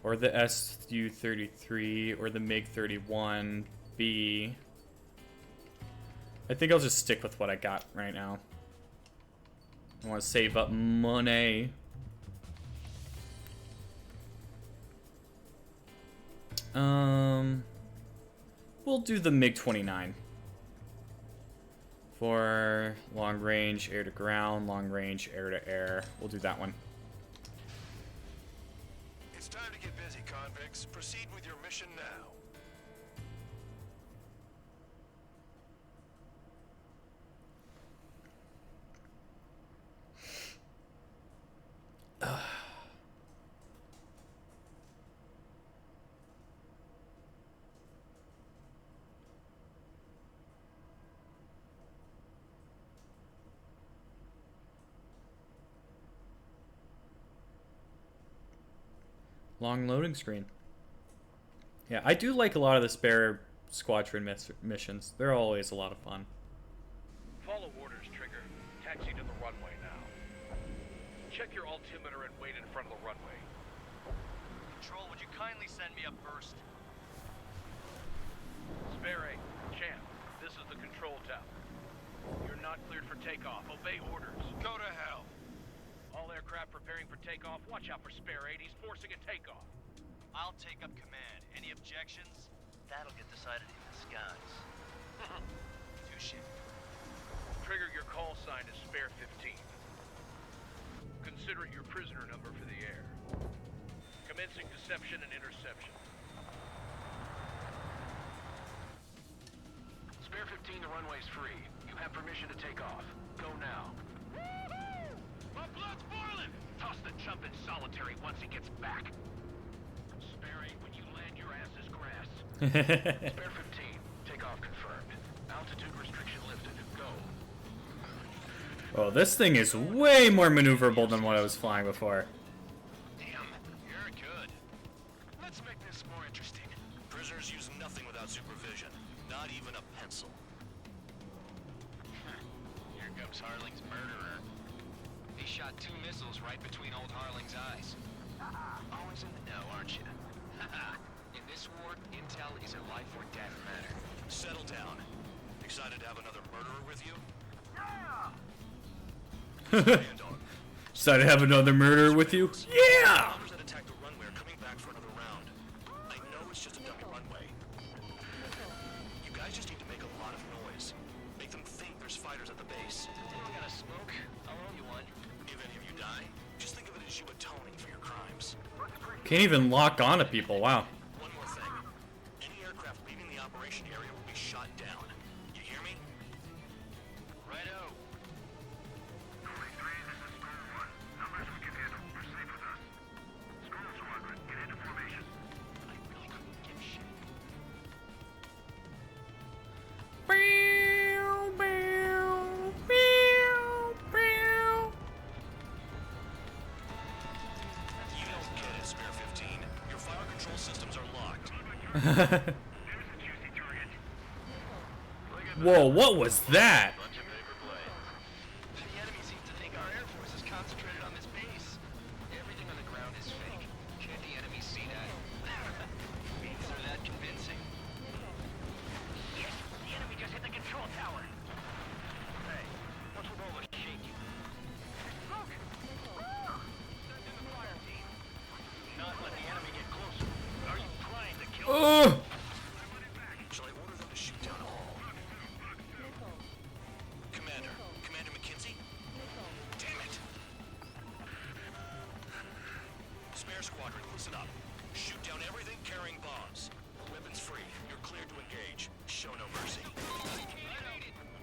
Or the Su-33, or the MiG-31B. I think I'll just stick with what I got right now. I want to save up money. We'll do the MiG-29. For long range air to ground, long range air to air. We'll do that one. It's time to get busy, convicts. Proceed with your mission now. Long loading screen. Yeah, I do like a lot of the spare squadron missions. They're always a lot of fun. Follow orders, Trigger. Taxi to the runway now. Check your altimeter and wait in front of the runway. Control, would you kindly send me up first? Spare 8, Champ, this is the control tower. You're not cleared for takeoff. Obey orders. Go to hell. All aircraft preparing for takeoff. Watch out for Spare 8. He's forcing a takeoff. I'll take up command. Any objections? That'll get decided in the skies. Touche. Trigger, your call sign is Spare 15. Consider it your prisoner number for the air. Commencing deception and interception. Spare 15, the runway's free. You have permission to take off. Go now. My blood's boiling! Toss the chump in solitary once he gets back. Spare 8, when you land, your ass is grass. Spare 15, takeoff confirmed. Altitude restriction lifted. Go. Oh, this thing is way more maneuverable than what I was flying before. Damn, you're good. Let's make this more interesting. Prisoners use nothing without supervision. Not even a pencil. Here comes Harling's murderer. He shot 2 missiles right between old Harling's eyes. Always in the know, aren't you? In this war, intel is a life or death matter. Settle down. Excited to have another murderer with you? Stand on. Decided to have another murderer with you? Yeah! Bombers that attacked the runway are coming back for another round. I know it's just a dummy runway. You guys just need to make a lot of noise. Make them think there's fighters at the base. Anyone got a smoke? I'll owe you one. If any of you die, just think of it as you atoning for your crimes. Can't even lock onto people, wow. One more thing. Any aircraft leaving the operation area will be shot down. You hear me? Righto. Numbers we can handle. We're safe with us. Skull Squadron, get into formation. I really couldn't give a shit. You don't get it, Spare 15. Your fire control systems are locked. Whoa, what was that? The enemy seems to think our Air Force is concentrated on this base. Everything on the ground is fake. Can't the enemy see that? Means they're that convincing. Yes, the enemy just hit the control tower. Hey, what's with all the shaking? Smoke! Send in the fire team. Not let the enemy get closer. Are you trying to kill me? Shall I order them to shoot down all? Commander McKinsey? Damn it! Spare Squadron, listen up. Shoot down everything carrying bombs. Weapons free. You're cleared to engage. Show no mercy. I'm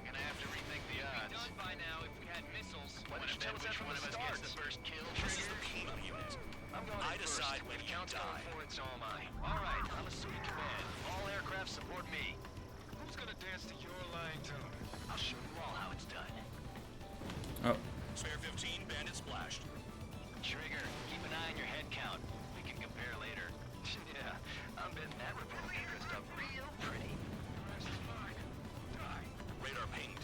gonna have to rethink the odds. Done by now if we had missiles. Why didn't you tell us that from the start? The first kill This is the penal unit. I'm going I in decide first. when If you count's die. going forward, so am I. All right, I'm assuming command. All aircraft support me. Who's gonna dance to your line tune? I'll show you all how it's done. Oh. Spare 15, bandit splashed. Trigger, keep an eye on your head count. We can compare later. Yeah, I'm betting that Republican dressed up real pretty. Radar pinged.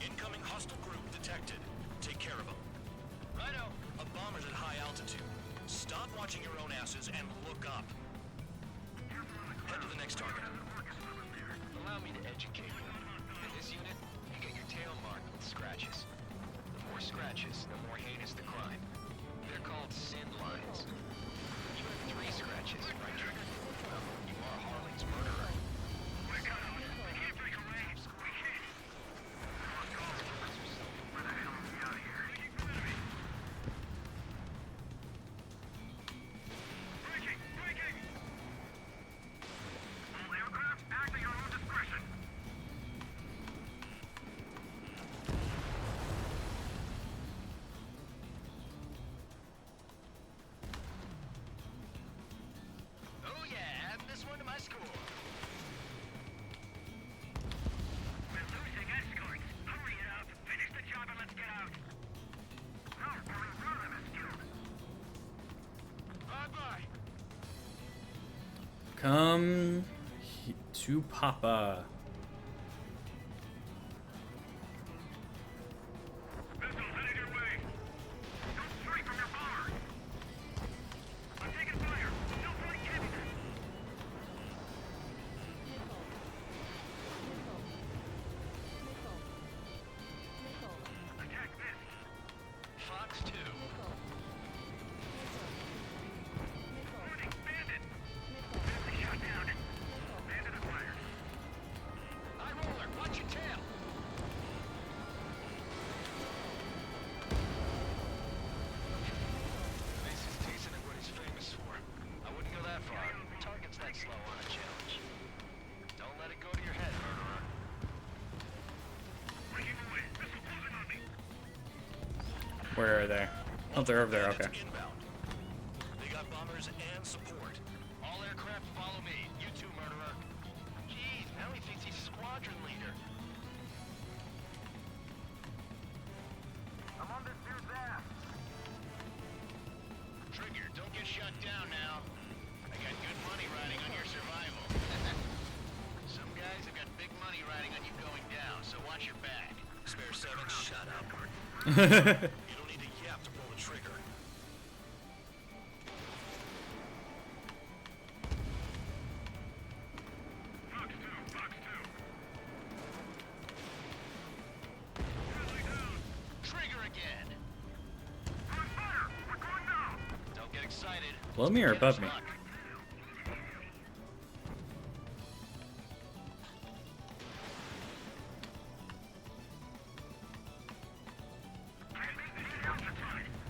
Incoming hostile group detected. Take care of them. Righto. A bomber's at high altitude. Stop watching your own asses and look up. Head to the next target. Allow me to educate you. In this unit, you get your tail marked with scratches. The more scratches, the more heinous the crime. They're called sin lines. You have 3 scratches, right, Trigger? Well, you are Harling's murderer. We're cut out. We can't break away. We can't. Where the hell are we out of here? Breaking! All aircraft, act at your own discretion. Come to Papa. Missiles headed your way. Go straight from your bomber. I'm taking fire. No point kidding. Attack this. Fox 2. Warning, bandit. Enemy shot down. Bandit acquired. High roller, watch your tail. Mason's decent at what he's famous for. I wouldn't go that far. Target's that slow on a challenge. Don't let it go to your head, murderer. Breaking away. Missile closing on me. Where are they? Oh, they're over there. Okay. Inbound. They got bombers and support. All aircraft follow me. You too, murderer. Jeez, now he thinks he's squadron leader. I'm on this dude's ass. Trigger, don't get shut down now. I got good money riding on your survival. Some guys have got big money riding on you going down, so watch your back. Spare 7, shut up. You don't need to yap to pull the trigger. Fox 2, Fox 2. Trigger again. On fire. We're going down. Don't get excited. Below me or above me? Luck.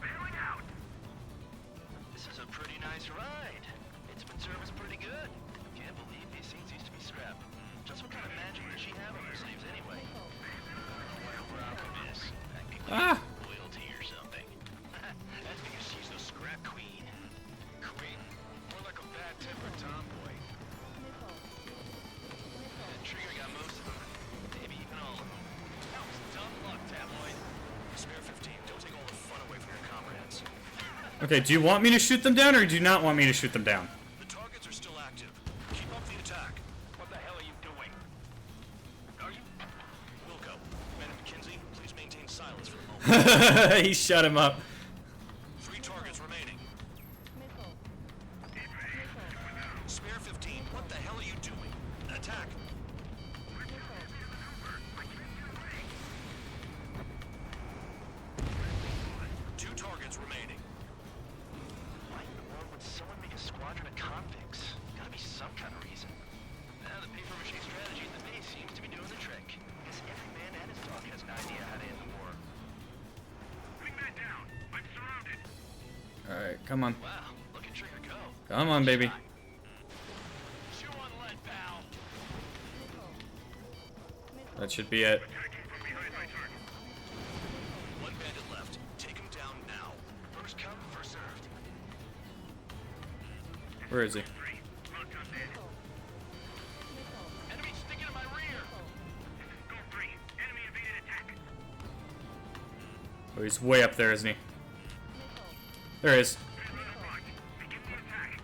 Bailing out. This is a pretty nice ride. It's been serviced pretty good. Can't believe these seats used to be scrapped. Just what kind of magic does she have on her sleeves anyway? I don't know what her problem is. That could be loyalty or something. That's because she's the scrap queen. Queen? More like a bad-tempered tomboy. Trigger got most of them. Maybe even all of them. That was dumb luck, tabloid. Spare 15, don't take all the fun away from your comrades. Okay, do you want me to shoot them down or do you not want me to shoot them down? The targets are still active. Keep up the attack. What the hell are you doing? Are you? Wilco, Man McKinsey, please maintain silence for a moment. He shut him up. 3 targets remaining. Spare 15, what the hell are you doing? Attack. 2 targets remaining. Why in the world would someone make a squadron of convicts? Gotta be some kind of reason. Now the paper mache strategy at the base seems to be doing the trick. Guess every man and his dog has an idea how to end the war. Wingman down. I'm surrounded. Alright, come on. Wow, look at Trigger go. Come on, baby. Chew on lead, pal. That should be it. Attacking from behind my target. 1 bandit left. Take him down now. First come, first served. Where is he? Locked on dead. Enemy sticking in my rear. Go 3. Enemy evaded attack. Oh, he's way up there, isn't he? There he is. Payload unlocked. Begin the attack.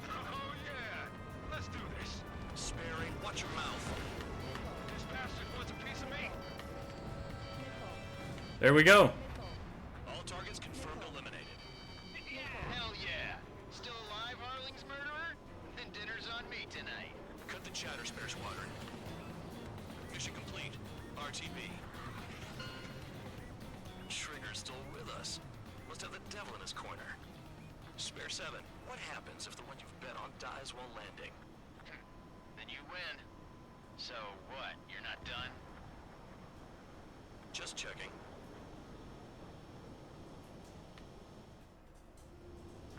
Oh yeah. Let's do this. Sperry, watch your mouth. This bastard wants a piece of me. There we go. All targets confirmed eliminated. Hell yeah. Still alive, Harling's murderer? Then dinner's on me tonight. Cut the chatter, Spare Squadron. Mission complete. RTB. Trigger's still with us. Must have the devil in his corner. Spare 7, what happens if the one you've bet on dies while landing? Then you win. So what, you're not done? Just checking.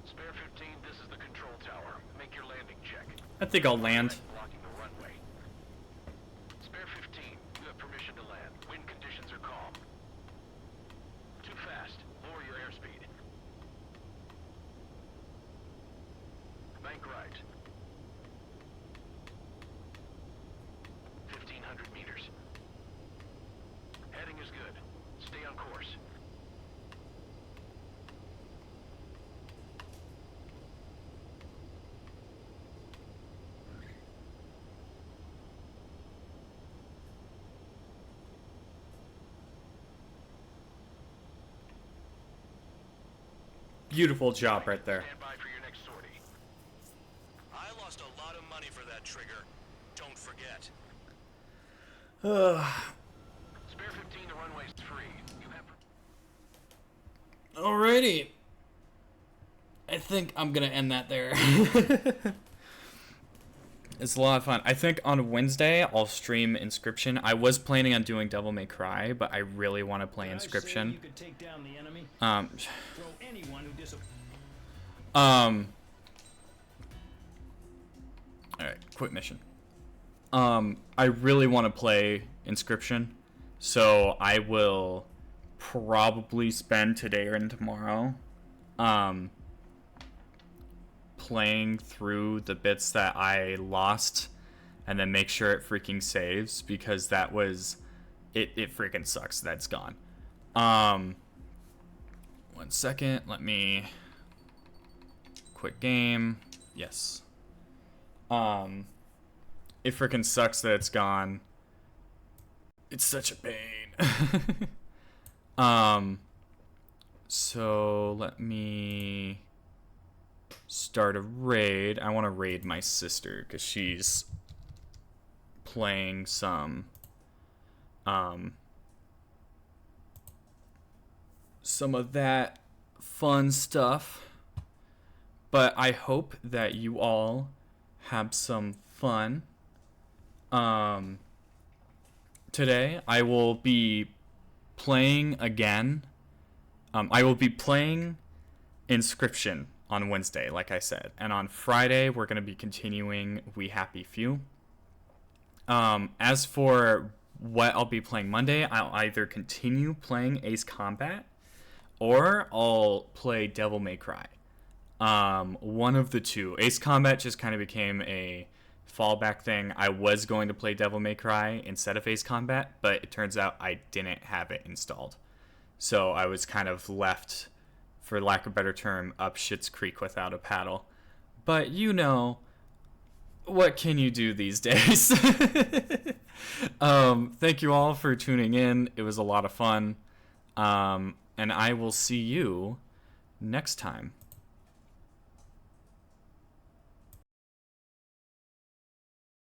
Spare 15, this is the control tower. Make your landing check. I think I'll land. Blocking the runway. Spare 15, you have permission to land. Wind conditions are calm. Too fast. Lower your airspeed. Bank right. 1,500 meters. Heading is good. Stay on course. Beautiful job right there. Stand by for your next sortie. I lost a lot of money for that trigger. Don't forget. Spare 15, the runway's free. You have... Alrighty. I think I'm gonna end that there. It's a lot of fun. I think on Wednesday I'll stream Inscryption. I was planning on doing Devil May Cry, but I really want to play Inscryption. You could take down the enemy. Throw anyone who Alright, quick mission. I really want to play Inscryption, so I will probably spend today and tomorrow playing through the bits that I lost and then make sure it freaking saves, because that was it freaking sucks that's gone. 1 second, let me quick game. Yes. It freaking sucks that it's gone. It's such a pain. So let me start a raid. I want to raid my sister because she's playing some of that fun stuff. But I hope that you all have some fun. Today I will be playing again. I will be playing Inscryption on Wednesday, like I said. And on Friday, we're going to be continuing We Happy Few. As for what I'll be playing Monday, I'll either continue playing Ace Combat or I'll play Devil May Cry. One of the two. Ace Combat just kind of became a fallback thing. I was going to play Devil May Cry instead of Ace Combat, but it turns out I didn't have it installed. So I was kind of left, for lack of a better term, up Schitt's Creek without a paddle. But you know, what can you do these days? Thank you all for tuning in. It was a lot of fun. And I will see you next time.